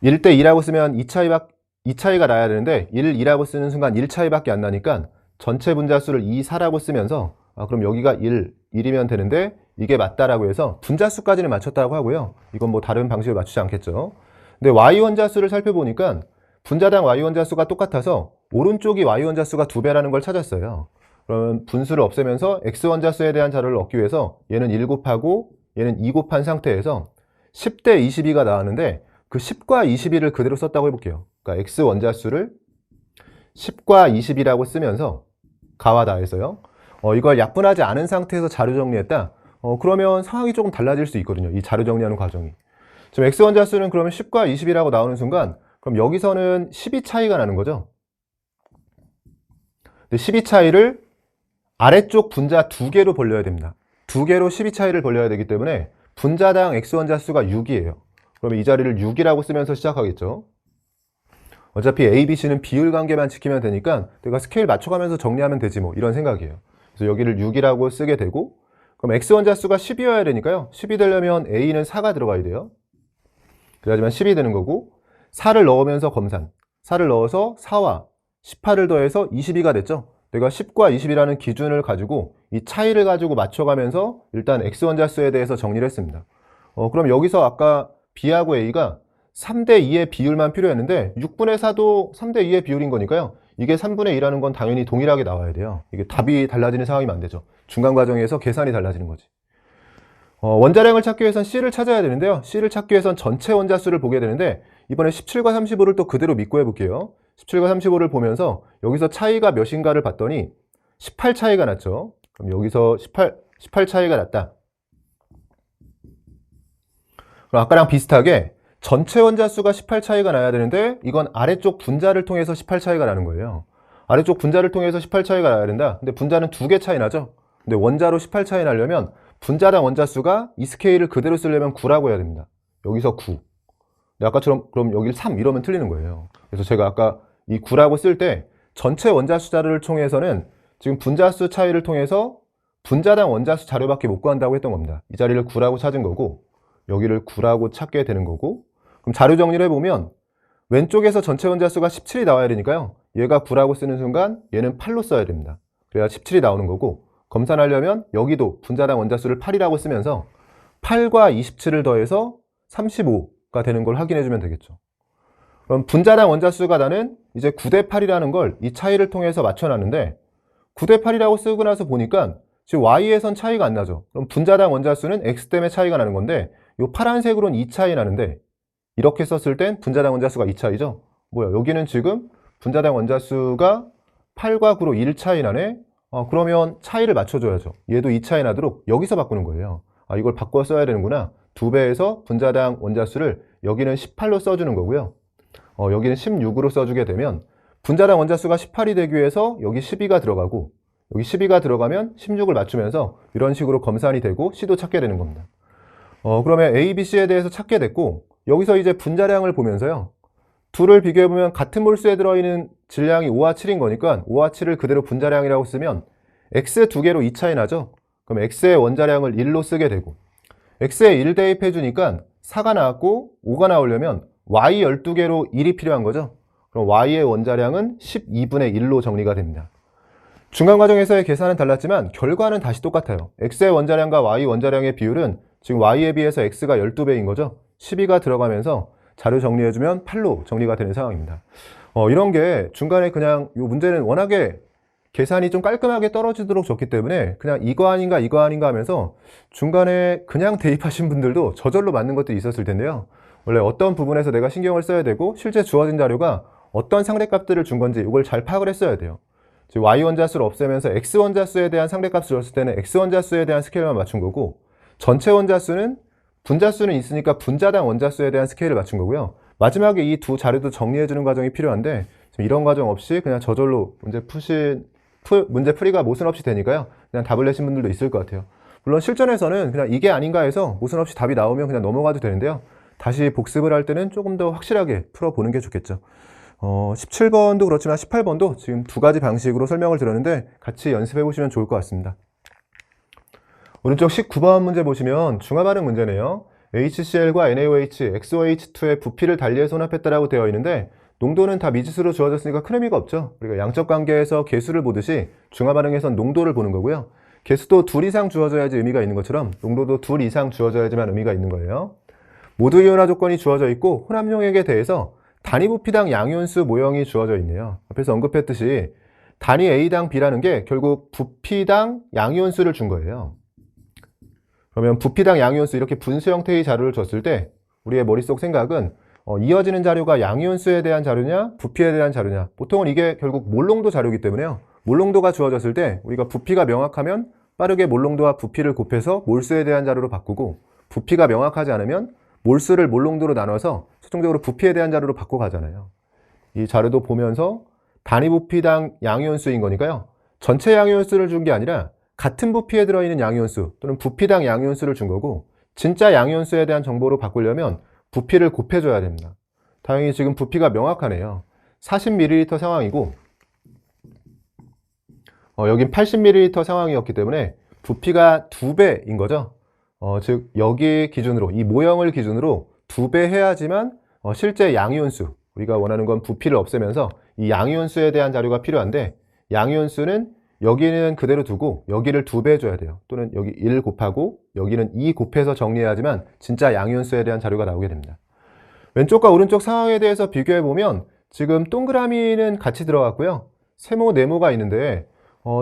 1대 2라고 쓰면 2차이가 나야 되는데 1, 2라고 쓰는 순간 1차이밖에 안 나니까 전체 분자수를 2, 4라고 쓰면서 그럼 여기가 1이면 되는데 이게 맞다라고 해서 분자수까지는 맞췄다고 하고요. 이건 뭐 다른 방식으로 맞추지 않겠죠. 근데 Y원자수를 살펴보니까 분자당 Y원자수가 똑같아서 오른쪽이 Y원자수가 2배라는 걸 찾았어요. 그러면 분수를 없애면서 X원자수에 대한 자료를 얻기 위해서 얘는 1 곱하고 얘는 2 곱한 상태에서 10대 22가 나왔는데 그 10과 22를 그대로 썼다고 해볼게요. 그러니까 X원자수를 10과 20이라고 쓰면서 가와 다해서요. 이걸 약분하지 않은 상태에서 자료 정리했다. 그러면 상황이 조금 달라질 수 있거든요. 이 자료 정리하는 과정이. 지금 X원자수는 그러면 10과 20이라고 나오는 순간 그럼 여기서는 12 차이가 나는 거죠. 근데 12 차이를 아래쪽 분자 2개로 벌려야 됩니다. 2개로 12 차이를 벌려야 되기 때문에 분자당 X원자수가 6이에요. 그러면 이 자리를 6이라고 쓰면서 시작하겠죠. 어차피 A, B, C는 비율 관계만 지키면 되니까 내가 스케일 맞춰가면서 정리하면 되지 뭐 이런 생각이에요. 그래서 여기를 6이라고 쓰게 되고 그럼 X원자수가 10이어야 되니까요. 10이 되려면 A는 4가 들어가야 돼요. 그래야지만 10이 되는 거고 4를 넣으면서 검산. 4를 넣어서 4와 18을 더해서 22가 됐죠. 내가 10과 20이라는 기준을 가지고 이 차이를 가지고 맞춰가면서 일단 X원자수에 대해서 정리를 했습니다. 그럼 여기서 아까 B하고 A가 3대 2의 비율만 필요했는데 6분의 4도 3대 2의 비율인 거니까요. 이게 3분의 2라는 건 당연히 동일하게 나와야 돼요. 이게 답이 달라지는 상황이면 안 되죠. 중간 과정에서 계산이 달라지는 거지. 원자량을 찾기 위해선 C를 찾아야 되는데요. C를 찾기 위해선 전체 원자수를 보게 되는데 이번에 17과 35를 또 그대로 믿고 해볼게요. 17과 35를 보면서 여기서 차이가 몇인가를 봤더니 18 차이가 났죠. 그럼 여기서 18 차이가 났다. 그럼 아까랑 비슷하게 전체 원자 수가 18 차이가 나야 되는데 이건 아래쪽 분자를 통해서 18 차이가 나는 거예요. 아래쪽 분자를 통해서 18 차이가 나야 된다. 근데 분자는 2개 차이 나죠. 근데 원자로 18 차이 나려면 분자당 원자 수가 이 스케일을 그대로 쓰려면 9라고 해야 됩니다. 여기서 9. 근데 아까처럼 그럼 여기 3 이러면 틀리는 거예요. 그래서 제가 아까 이 9라고 쓸 때 전체 원자 수 자료를 통해서는 지금 분자 수 차이를 통해서 분자당 원자 수 자료밖에 못 구한다고 했던 겁니다. 이 자리를 9라고 찾은 거고 여기를 9라고 찾게 되는 거고, 그럼 자료 정리를 해보면 왼쪽에서 전체 원자 수가 17이 나와야 되니까요. 얘가 9라고 쓰는 순간 얘는 8로 써야 됩니다. 그래야 17이 나오는 거고, 검산하려면 여기도 분자당 원자 수를 8이라고 쓰면서 8과 27을 더해서 35가 되는 걸 확인해 주면 되겠죠. 그럼 분자당 원자 수가 나는 이제 9대 8이라는 걸 이 차이를 통해서 맞춰놨는데 9대 8이라고 쓰고 나서 보니까 지금 y에선 차이가 안 나죠. 그럼 분자당 원자 수는 x 때문에 차이가 나는 건데 이 파란색으로는 2 차이 나는데 이렇게 썼을 땐 분자당 원자 수가 2 차이죠. 뭐야, 여기는 지금 분자당 원자 수가 8과 9로 1 차이 나네. 그러면 차이를 맞춰줘야죠. 얘도 2 차이 나도록 여기서 바꾸는 거예요. 이걸 바꿔 써야 되는구나. 2배에서 분자당 원자 수를 여기는 18로 써주는 거고요. 여기는 16으로 써주게 되면 분자당 원자 수가 18이 되기 위해서 여기 12가 들어가고 여기 12가 들어가면 16을 맞추면서 이런 식으로 검산이 되고 C도 찾게 되는 겁니다. 그러면 A, B, C에 대해서 찾게 됐고 여기서 이제 분자량을 보면서요. 둘을 비교해보면 같은 몰수에 들어있는 질량이 5와 7인 거니까 5와 7을 그대로 분자량이라고 쓰면 X 두 개로 2 차이 나죠? 그럼 X의 원자량을 1로 쓰게 되고 X에 1 대입해 주니까 4가 나왔고 5가 나오려면 Y 12개로 1이 필요한 거죠? 그럼 Y의 원자량은 12분의 1로 정리가 됩니다. 중간 과정에서의 계산은 달랐지만 결과는 다시 똑같아요. X의 원자량과 Y 원자량의 비율은 지금 Y에 비해서 X가 12배인 거죠? 12가 들어가면서 자료 정리해주면 8로 정리가 되는 상황입니다. 이런 게 중간에 그냥 이 문제는 워낙에 계산이 좀 깔끔하게 떨어지도록 줬기 때문에 그냥 이거 아닌가 이거 아닌가 하면서 중간에 그냥 대입하신 분들도 저절로 맞는 것들이 있었을 텐데요. 원래 어떤 부분에서 내가 신경을 써야 되고 실제 주어진 자료가 어떤 상대값들을 준 건지 이걸 잘 파악을 했어야 돼요. 즉 Y 원자수를 없애면서 X 원자수에 대한 상대값을 줬을 때는 X 원자수에 대한 스케일만 맞춘 거고 전체 원자수는 분자수는 있으니까 분자당 원자수에 대한 스케일을 맞춘 거고요. 마지막에 이 두 자료도 정리해주는 과정이 필요한데 이런 과정 없이 그냥 저절로 문제 풀이가 모순 없이 되니까요. 그냥 답을 내신 분들도 있을 것 같아요. 물론 실전에서는 그냥 이게 아닌가 해서 모순 없이 답이 나오면 그냥 넘어가도 되는데요. 다시 복습을 할 때는 조금 더 확실하게 풀어보는 게 좋겠죠. 17번도 그렇지만 18번도 지금 두 가지 방식으로 설명을 드렸는데 같이 연습해 보시면 좋을 것 같습니다. 오른쪽 19번 문제 보시면 중화반응 문제네요. HCl과 NaOH, XOH2의 부피를 달리해서 혼합했다라고 되어 있는데 농도는 다 미지수로 주어졌으니까 큰 의미가 없죠. 우리가 양적 관계에서 계수를 보듯이 중화반응에선 농도를 보는 거고요. 계수도 2 이상 주어져야지 의미가 있는 것처럼 농도도 2 이상 주어져야지만 의미가 있는 거예요. 모두 이온화 조건이 주어져 있고 혼합용액에 대해서 단위 부피당 양이온수 모형이 주어져 있네요. 앞에서 언급했듯이 단위 A당 B라는 게 결국 부피당 양이온수를 준 거예요. 그러면 부피당 양이온수 이렇게 분수 형태의 자료를 줬을 때 우리의 머릿속 생각은 이어지는 자료가 양이온수에 대한 자료냐 부피에 대한 자료냐, 보통은 이게 결국 몰농도 자료이기 때문에요. 몰농도가 주어졌을 때 우리가 부피가 명확하면 빠르게 몰농도와 부피를 곱해서 몰수에 대한 자료로 바꾸고 부피가 명확하지 않으면 몰수를 몰농도로 나눠서 최종적으로 부피에 대한 자료로 바꿔가잖아요. 이 자료도 보면서 단위 부피당 양이온수인 거니까요. 전체 양이온수를 준 게 아니라 같은 부피에 들어있는 양이온수 또는 부피당 양이온수를 준 거고 진짜 양이온수에 대한 정보로 바꾸려면 부피를 곱해줘야 됩니다. 다행히 지금 부피가 명확하네요. 40ml 상황이고 여긴 80ml 상황이었기 때문에 부피가 2배인 거죠. 즉 여기 기준으로 이 모형을 기준으로 2배 해야지만 실제 양이온수, 우리가 원하는 건 부피를 없애면서 이 양이온수에 대한 자료가 필요한데 양이온수는 여기는 그대로 두고 여기를 2배 해줘야 돼요. 또는 여기 1 곱하고 여기는 2 곱해서 정리해야지만 진짜 양이온수에 대한 자료가 나오게 됩니다. 왼쪽과 오른쪽 상황에 대해서 비교해보면 지금 동그라미는 같이 들어갔고요. 세모, 네모가 있는데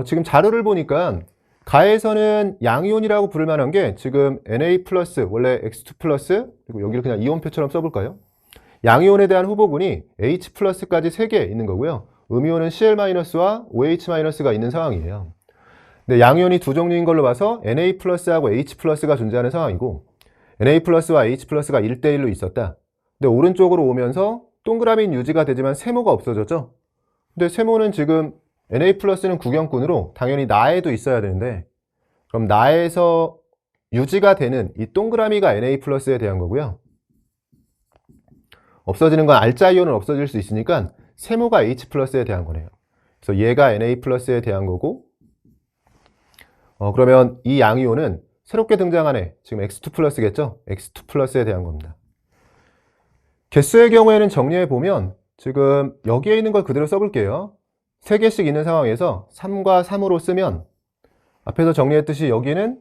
지금 자료를 보니까 가에서는 양이온이라고 부를 만한 게 지금 Na 플러스, 원래 X2 플러스, 그리고 여기를 그냥 이온표처럼 써볼까요? 양이온에 대한 후보군이 H 플러스까지 3개 있는 거고요. 음이온은 Cl-와 OH-가 있는 상황이에요. 근데 양이온이 두 종류인 걸로 봐서 Na 플러스하고 H 플러스가 존재하는 상황이고 Na 플러스와 H 플러스가 1대1로 있었다. 근데 오른쪽으로 오면서 동그라미는 유지가 되지만 세모가 없어졌죠. 근데 세모는 지금 NA 플러스는 구경꾼으로 당연히 나에도 있어야 되는데, 그럼 나에서 유지가 되는 이 동그라미가 NA 플러스에 대한 거고요. 없어지는 건 알자 이온은 없어질 수 있으니까 세모가 H 플러스에 대한 거네요. 그래서 얘가 NA 플러스에 대한 거고, 그러면 이 양이온은 새롭게 등장한 애, 지금 X2 플러스겠죠? X2 플러스에 대한 겁니다. 개수의 경우에는 정리해 보면 지금 여기에 있는 걸 그대로 써볼게요. 3개씩 있는 상황에서 3과 3으로 쓰면 앞에서 정리했듯이 여기는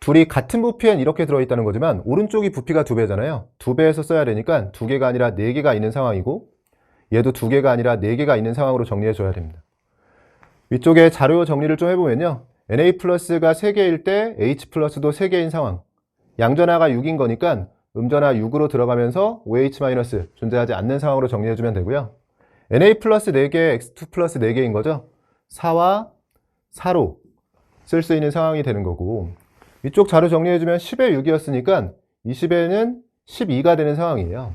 둘이 같은 부피엔 이렇게 들어있다는 거지만 오른쪽이 부피가 2배잖아요. 2배에서 써야 되니까 2개가 아니라 4개가 있는 상황이고, 얘도 2개가 아니라 4개가 있는 상황으로 정리해 줘야 됩니다. 위쪽에 자료 정리를 좀 해보면요. Na 플러스가 3개일 때 H 플러스도 3개인 상황, 양전하가 6인 거니까 음전하 6으로 들어가면서 OH 마이너스 존재하지 않는 상황으로 정리해주면 되고요. Na 플러스 4개, X2 플러스 4개인 거죠. 4와 4로 쓸 수 있는 상황이 되는 거고, 위쪽 자료 정리해주면 10에 6이었으니까 20에는 12가 되는 상황이에요.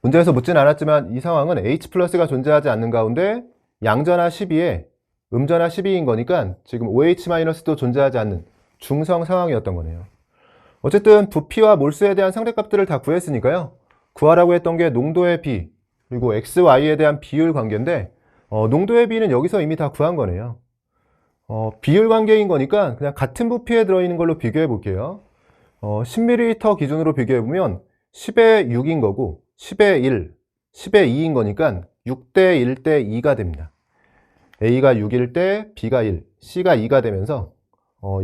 문제에서 묻진 않았지만 이 상황은 H 플러스가 존재하지 않는 가운데 양전하 12에 음전하 12인 거니까 지금 OH 마이너스도 존재하지 않는 중성 상황이었던 거네요. 어쨌든 부피와 몰수에 대한 상대값들을 다 구했으니까요. 구하라고 했던 게 농도의 비, 그리고 X, Y에 대한 비율 관계인데, 농도의 비는 여기서 이미 다 구한 거네요. 비율 관계인 거니까 그냥 같은 부피에 들어있는 걸로 비교해 볼게요. 10ml 기준으로 비교해 보면 10에 6인 거고 10에 1, 10에 2인 거니까 6대 1대 2가 됩니다. A가 6일 때 B가 1, C가 2가 되면서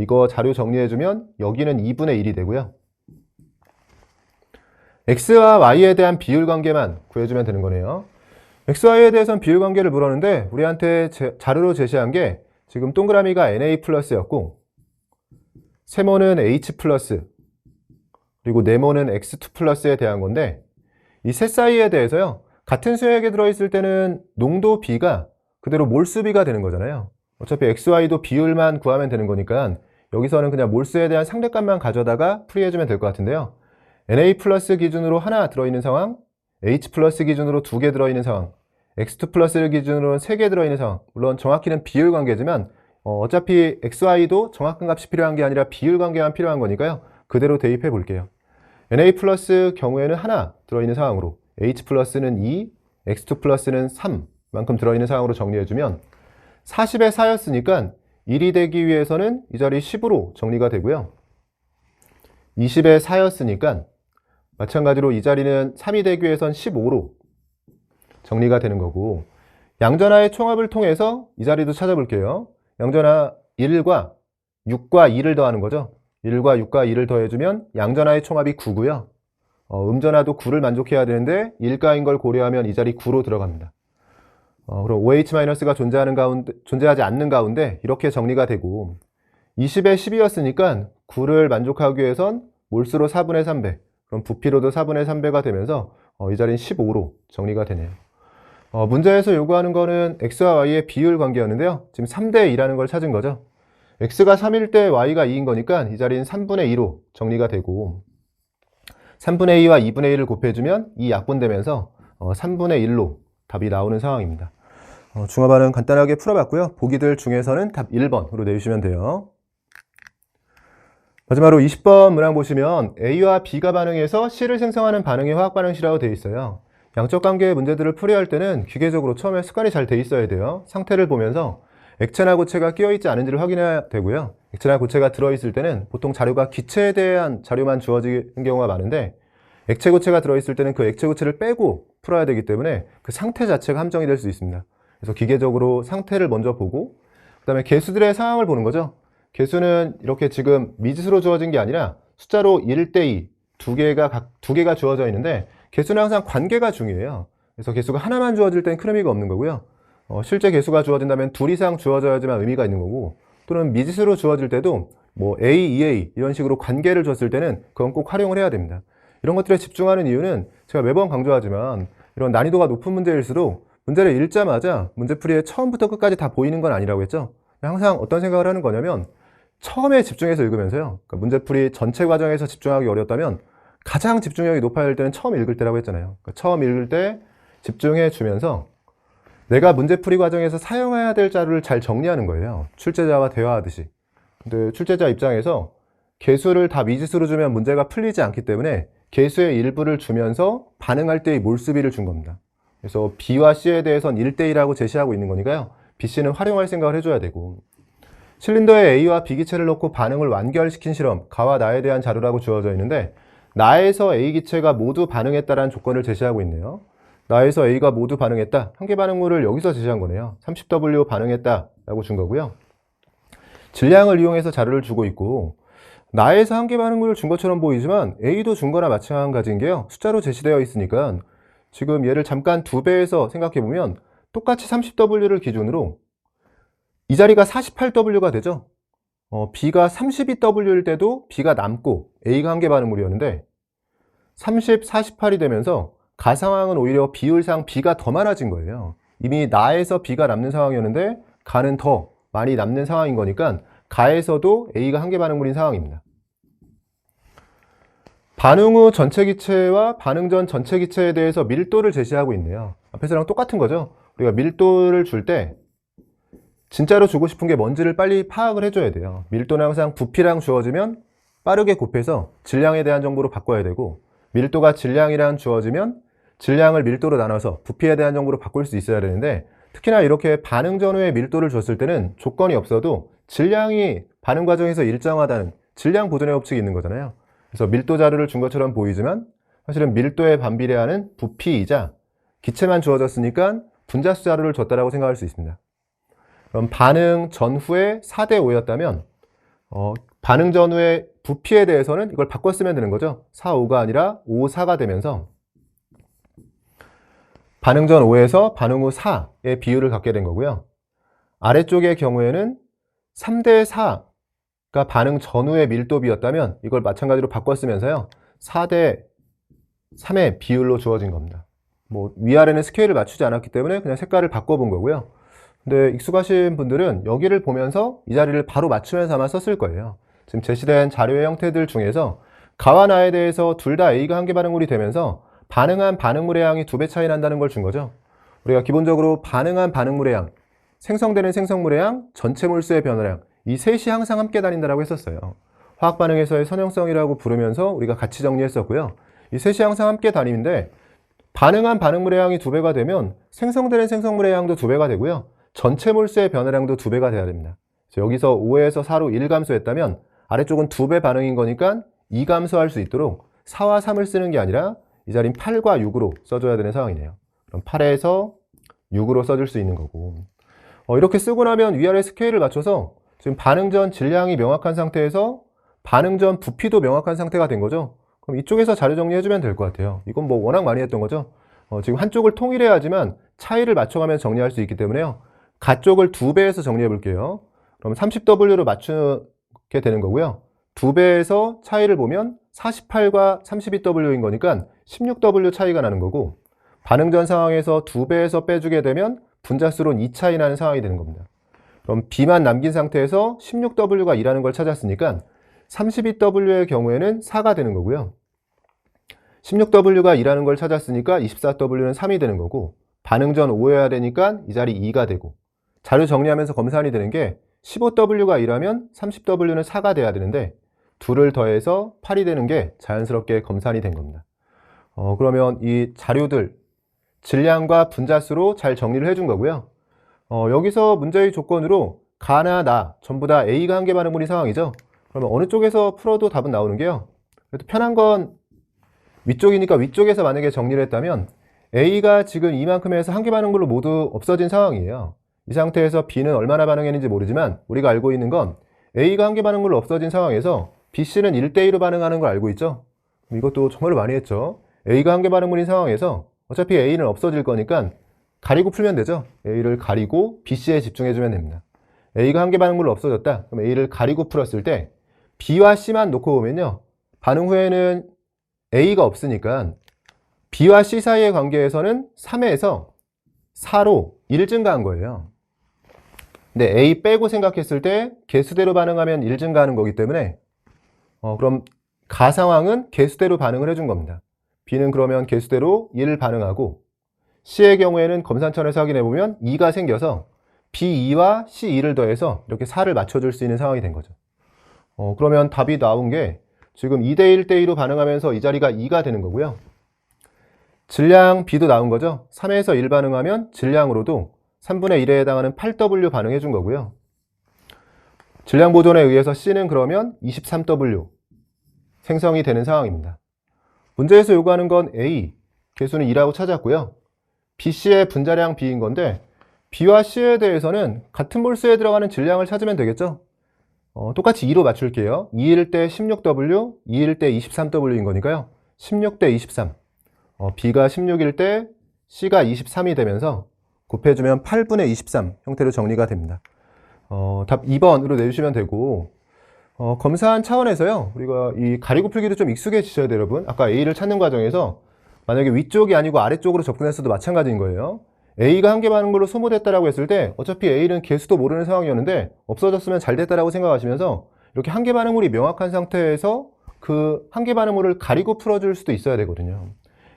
이거 자료 정리해주면 여기는 2분의 1이 되고요. X와 Y에 대한 비율 관계만 구해주면 되는 거네요. XY에 대해서는 비율 관계를 물었는데 우리한테 자료로 제시한 게 지금 동그라미가 Na 플러스였고, 세모는 H 플러스, 그리고 네모는 X2 플러스에 대한 건데, 이 셋 사이에 대해서요, 같은 수액에 들어있을 때는 농도 B가 그대로 몰수비가 되는 거잖아요. 어차피 XY도 비율만 구하면 되는 거니까 여기서는 그냥 몰수에 대한 상대값만 가져다가 풀이해주면 될 것 같은데요. Na 플러스 기준으로 하나 들어있는 상황, H 플러스 기준으로 2개 들어있는 상황, X2 플러스를 기준으로는 3개 들어있는 상황, 물론 정확히는 비율 관계지만 어차피 XY도 정확한 값이 필요한 게 아니라 비율 관계만 필요한 거니까요. 그대로 대입해 볼게요. Na 플러스 경우에는 하나 들어있는 상황으로, H 플러스는 2, X2 플러스는 3만큼 들어있는 상황으로 정리해주면 40에 4였으니까 1이 되기 위해서는 이 자리 10으로 정리가 되고요. 20에 4였으니까 마찬가지로 이 자리는 3이 되기 위해선 15로 정리가 되는 거고, 양전하의 총합을 통해서 이 자리도 찾아볼게요. 양전하 1과 6과 2를 더하는 거죠. 1과 6과 2를 더해주면 양전하의 총합이 9고요. 음전하도 9를 만족해야 되는데 1가인 걸 고려하면 이 자리 9로 들어갑니다. 그럼 OH-가 존재하지 않는 가운데 이렇게 정리가 되고, 20에 10이었으니까 9를 만족하기 위해선 몰수로 4분의 3배, 그럼 부피로도 4분의 3배가 되면서 이 자리는 15로 정리가 되네요. 문제에서 요구하는 거는 X와 Y의 비율 관계였는데요. 지금 3대 2라는 걸 찾은 거죠. X가 3일 때 Y가 2인 거니까 이 자리는 3분의 2로 정리가 되고, 3분의 2와 2분의 1을 곱해주면 이 약분되면서 3분의 1로 답이 나오는 상황입니다. 중화반응 간단하게 풀어봤고요. 보기들 중에서는 답 1번으로 내주시면 돼요. 마지막으로 20번 문항 보시면 A와 B가 반응해서 C를 생성하는 반응이 화학반응식이라고 되어 있어요. 양적 관계의 문제들을 풀이할 때는 기계적으로 처음에 습관이 잘 돼 있어야 돼요. 상태를 보면서 액체나 고체가 끼어있지 않은지를 확인해야 되고요. 액체나 고체가 들어있을 때는 보통 자료가 기체에 대한 자료만 주어지는 경우가 많은데, 액체 고체가 들어있을 때는 그 액체 고체를 빼고 풀어야 되기 때문에 그 상태 자체가 함정이 될 수 있습니다. 그래서 기계적으로 상태를 먼저 보고, 그 다음에 개수들의 상황을 보는 거죠. 개수는 이렇게 지금 미지수로 주어진 게 아니라 숫자로 1대 2, 두 개가 주어져 있는데, 개수는 항상 관계가 중요해요. 그래서 개수가 하나만 주어질 땐 큰 의미가 없는 거고요. 실제 개수가 주어진다면 둘 이상 주어져야지만 의미가 있는 거고, 또는 미지수로 주어질 때도 뭐 A, 2A 이런 식으로 관계를 줬을 때는 그건 꼭 활용을 해야 됩니다. 이런 것들에 집중하는 이유는 제가 매번 강조하지만 이런 난이도가 높은 문제일수록 문제를 읽자마자 문제풀이에 처음부터 끝까지 다 보이는 건 아니라고 했죠. 항상 어떤 생각을 하는 거냐면 처음에 집중해서 읽으면서요. 그러니까 문제풀이 전체 과정에서 집중하기 어렵다면 가장 집중력이 높아야 될 때는 처음 읽을 때라고 했잖아요. 그러니까 처음 읽을 때 집중해 주면서 내가 문제풀이 과정에서 사용해야 될 자료를 잘 정리하는 거예요. 출제자와 대화하듯이. 근데 출제자 입장에서 개수를 다 미지수로 주면 문제가 풀리지 않기 때문에 개수의 일부를 주면서 반응할 때의 몰수비를 준 겁니다. 그래서 B와 C에 대해서는 1대1하고 제시하고 있는 거니까요. B, C는 활용할 생각을 해줘야 되고, 실린더에 A와 B 기체를 넣고 반응을 완결시킨 실험, 가와 나에 대한 자료라고 주어져 있는데, 나에서 A 기체가 모두 반응했다라는 조건을 제시하고 있네요. 나에서 A가 모두 반응했다. 한계 반응물을 여기서 제시한 거네요. 30W 반응했다라고 준 거고요. 질량을 이용해서 자료를 주고 있고, 나에서 한계 반응물을 준 것처럼 보이지만 A도 준 거나 마찬가지인 게요. 숫자로 제시되어 있으니까 지금 얘를 잠깐 2배에서 생각해보면 똑같이 30W를 기준으로 이 자리가 48W가 되죠. B가 32W일 때도 B가 남고 A가 한계 반응물이었는데 30, 48이 되면서 가상황은 오히려 비율상 B가 더 많아진 거예요. 이미 나에서 B가 남는 상황이었는데 가는 더 많이 남는 상황인 거니까 가에서도 A가 한계 반응물인 상황입니다. 반응 후 전체 기체와 반응 전 전체 기체에 대해서 밀도를 제시하고 있네요. 앞에서랑 똑같은 거죠. 우리가 밀도를 줄 때 진짜로 주고 싶은 게 뭔지를 빨리 파악을 해줘야 돼요. 밀도는 항상 부피랑 주어지면 빠르게 곱해서 질량에 대한 정보로 바꿔야 되고, 밀도가 질량이랑 주어지면 질량을 밀도로 나눠서 부피에 대한 정보로 바꿀 수 있어야 되는데, 특히나 이렇게 반응 전후에 밀도를 줬을 때는 조건이 없어도 질량이 반응 과정에서 일정하다는 질량 보존의 법칙이 있는 거잖아요. 그래서 밀도 자료를 준 것처럼 보이지만 사실은 밀도에 반비례하는 부피이자 기체만 주어졌으니까 분자수 자료를 줬다라고 생각할 수 있습니다. 그럼 반응 전후에 4대5였다면 반응 전후의 부피에 대해서는 이걸 바꿔 쓰면 되는 거죠. 4, 5가 아니라 5, 4가 되면서 반응 전 5에서 반응 후 4의 비율을 갖게 된 거고요. 아래쪽의 경우에는 3대4가 반응 전후의 밀도비였다면 이걸 마찬가지로 바꿔 쓰면서요. 4대3의 비율로 주어진 겁니다. 위아래는 스케일을 맞추지 않았기 때문에 그냥 색깔을 바꿔본 거고요. 근데 익숙하신 분들은 여기를 보면서 이 자리를 바로 맞추면서 아마 썼을 거예요. 지금 제시된 자료의 형태들 중에서 가와 나에 대해서 둘 다 A가 한계 반응물이 되면서 반응한 반응물의 양이 2배 차이 난다는 걸 준 거죠. 우리가 기본적으로 반응한 반응물의 양, 생성되는 생성물의 양, 전체 몰수의 변화량, 이 셋이 항상 함께 다닌다라고 했었어요. 화학 반응에서의 선형성이라고 부르면서 우리가 같이 정리했었고요. 이 셋이 항상 함께 다니는데 반응한 반응물의 양이 2배가 되면 생성되는 생성물의 양도 2배가 되고요. 전체 몰수의 변화량도 2배가 돼야 됩니다. 여기서 5에서 4로 1 감소했다면 아래쪽은 2배 반응인 거니까 2 감소할 수 있도록 4와 3을 쓰는 게 아니라 이 자리는 8과 6으로 써줘야 되는 상황이네요. 그럼 8에서 6으로 써줄 수 있는 거고, 이렇게 쓰고 나면 위아래 스케일을 맞춰서 지금 반응 전 질량이 명확한 상태에서 반응 전 부피도 명확한 상태가 된 거죠. 그럼 이쪽에서 자료 정리해주면 될 것 같아요. 이건 워낙 많이 했던 거죠. 지금 한쪽을 통일해야지만 차이를 맞춰가면서 정리할 수 있기 때문에요. 가쪽을 2배에서 정리해 볼게요. 그럼 30W로 맞추게 되는 거고요. 2배에서 차이를 보면 48과 32W인 거니까 16W 차이가 나는 거고, 반응 전 상황에서 2배에서 빼주게 되면 분자수로는 2 차이 나는 상황이 되는 겁니다. 그럼 B만 남긴 상태에서 16W가 2라는 걸 찾았으니까 32W의 경우에는 4가 되는 거고요. 16W가 2라는 걸 찾았으니까 24W는 3이 되는 거고, 반응 전 5여야 되니까 이 자리 2가 되고, 자료 정리하면서 검산이 되는 게 15W가 2라면 30W는 4가 돼야 되는데 둘을 더해서 8이 되는 게 자연스럽게 검산이 된 겁니다. 그러면 이 자료들 질량과 분자수로 잘 정리를 해준 거고요. 여기서 문제의 조건으로 가나 나 전부 다 A가 한계 반응물인 상황이죠. 그러면 어느 쪽에서 풀어도 답은 나오는 게요. 그래도 편한 건 위쪽이니까 위쪽에서 만약에 정리를 했다면 A가 지금 이만큼 해서 한계 반응물로 모두 없어진 상황이에요. 이 상태에서 B는 얼마나 반응했는지 모르지만 우리가 알고 있는 건 A가 한계 반응물로 없어진 상황에서 BC는 1대2로 반응하는 걸 알고 있죠. 이것도 정말로 많이 했죠. A가 한계 반응물인 상황에서 어차피 A는 없어질 거니까 가리고 풀면 되죠. A를 가리고 BC에 집중해주면 됩니다. A가 한계 반응물로 없어졌다. 그럼 A를 가리고 풀었을 때 B와 C만 놓고 보면요. 반응 후에는 A가 없으니까 B와 C 사이의 관계에서는 3에서 4로 1 증가한 거예요. 근데 A 빼고 생각했을 때 개수대로 반응하면 1 증가하는 거기 때문에 그럼 가상황은 개수대로 반응을 해준 겁니다. B는 그러면 개수대로 1 반응하고 C의 경우에는 검산천에서 확인해보면 2가 생겨서 B2와 C2를 더해서 이렇게 4를 맞춰줄 수 있는 상황이 된 거죠. 그러면 답이 나온 게 지금 2대1 대2로 반응하면서 이 자리가 2가 되는 거고요. 질량 B도 나온 거죠. 3에서 1 반응하면 질량으로도 3분의 1에 해당하는 8W 반응해 준 거고요. 질량 보존에 의해서 C는 그러면 23W 생성이 되는 상황입니다. 문제에서 요구하는 건 A, 개수는 2라고 찾았고요. BC의 분자량 B인 건데 B와 C에 대해서는 같은 몰수에 들어가는 질량을 찾으면 되겠죠. 똑같이 2로 맞출게요. 2일 때 16W, 2일 때 23W인 거니까요. 16대 23. B가 16일 때 C가 23이 되면서 곱해주면 8분의 23 형태로 정리가 됩니다. 답 2번으로 내주시면 되고, 검사한 차원에서요, 우리가 이 가리고 풀기도 좀 익숙해지셔야 돼요, 여러분. 아까 A를 찾는 과정에서 만약에 위쪽이 아니고 아래쪽으로 접근했어도 마찬가지인 거예요. A가 한 개 반응물로 소모됐다라고 했을 때 어차피 A는 개수도 모르는 상황이었는데 없어졌으면 잘 됐다라고 생각하시면서 이렇게 한 개 반응물이 명확한 상태에서 그 한 개 반응물을 가리고 풀어줄 수도 있어야 되거든요.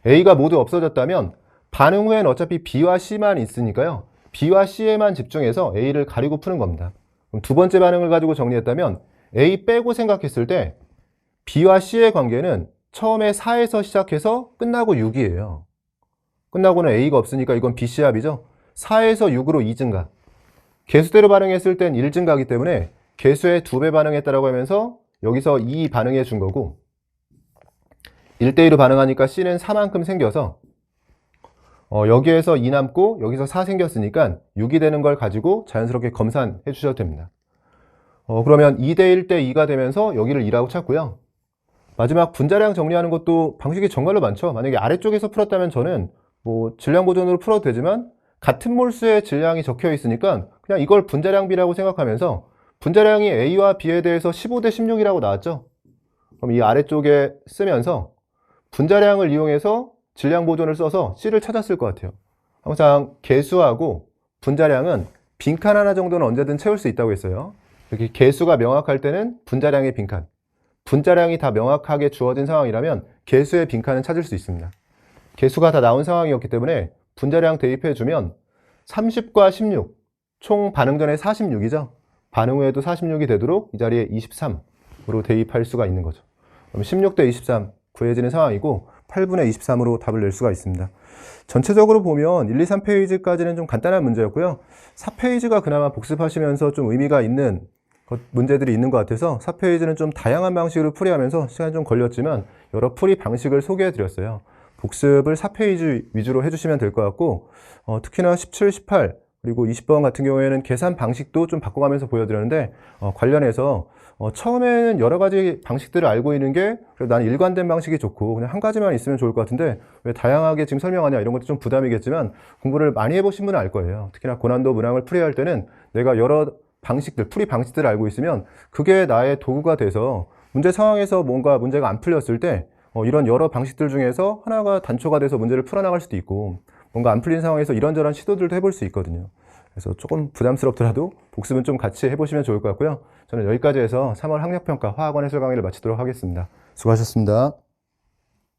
A가 모두 없어졌다면 반응 후엔 어차피 B와 C만 있으니까요. B와 C에만 집중해서 A를 가리고 푸는 겁니다. 그럼 두 번째 반응을 가지고 정리했다면 A 빼고 생각했을 때 B와 C의 관계는 처음에 4에서 시작해서 끝나고 6이에요. 끝나고는 A가 없으니까 이건 BC 합이죠. 4에서 6으로 2증가. 개수대로 반응했을 땐 1증가이기 때문에 개수의 2배 반응했다라고 하면서 여기서 2 반응해 준 거고 1대2로 반응하니까 C는 4만큼 생겨서 여기에서 2 남고 여기서 4 생겼으니까 6이 되는 걸 가지고 자연스럽게 검산해 주셔도 됩니다. 그러면 2대1 대 2가 되면서 여기를 2라고 찾고요. 마지막 분자량 정리하는 것도 방식이 정말로 많죠. 만약에 아래쪽에서 풀었다면 저는 뭐 질량 보존으로 풀어도 되지만 같은 몰수의 질량이 적혀 있으니까 그냥 이걸 분자량 B라고 생각하면서 분자량이 A와 B에 대해서 15대 16이라고 나왔죠. 그럼 이 아래쪽에 쓰면서 분자량을 이용해서 질량 보존을 써서 C를 찾았을 것 같아요. 항상 개수하고 분자량은 빈칸 하나 정도는 언제든 채울 수 있다고 했어요. 이렇게 개수가 명확할 때는 분자량의 빈칸, 분자량이 다 명확하게 주어진 상황이라면 개수의 빈칸은 찾을 수 있습니다. 개수가 다 나온 상황이었기 때문에 분자량 대입해주면 30과 16, 총 반응 전에 46이죠. 반응 후에도 46이 되도록 이 자리에 23으로 대입할 수가 있는 거죠. 그럼 16대 23 구해지는 상황이고 8분의 23으로 답을 낼 수가 있습니다. 전체적으로 보면 1, 2, 3페이지까지는 좀 간단한 문제였고요. 4페이지가 그나마 복습하시면서 좀 의미가 있는 문제들이 있는 것 같아서 4페이지는 좀 다양한 방식으로 풀이하면서 시간이 좀 걸렸지만 여러 풀이 방식을 소개해 드렸어요. 복습을 4페이지 위주로 해주시면 될 것 같고 특히나 17, 18 그리고 20번 같은 경우에는 계산 방식도 좀 바꿔가면서 보여드렸는데 관련해서 처음에는 여러 가지 방식들을 알고 있는 게 그래도 나는 일관된 방식이 좋고 그냥 한 가지만 있으면 좋을 것 같은데 왜 다양하게 지금 설명하냐 이런 것도 좀 부담이겠지만 공부를 많이 해보신 분은 알 거예요. 특히나 고난도 문항을 풀이할 때는 내가 여러 방식들, 풀이 방식들을 알고 있으면 그게 나의 도구가 돼서 문제 상황에서 뭔가 문제가 안 풀렸을 때 이런 여러 방식들 중에서 하나가 단초가 돼서 문제를 풀어나갈 수도 있고 뭔가 안 풀린 상황에서 이런저런 시도들도 해볼 수 있거든요. 그래서 조금 부담스럽더라도 복습은 좀 같이 해보시면 좋을 것 같고요. 저는 여기까지 해서 3월 학력평가 화학원 해설 강의를 마치도록 하겠습니다. 수고하셨습니다.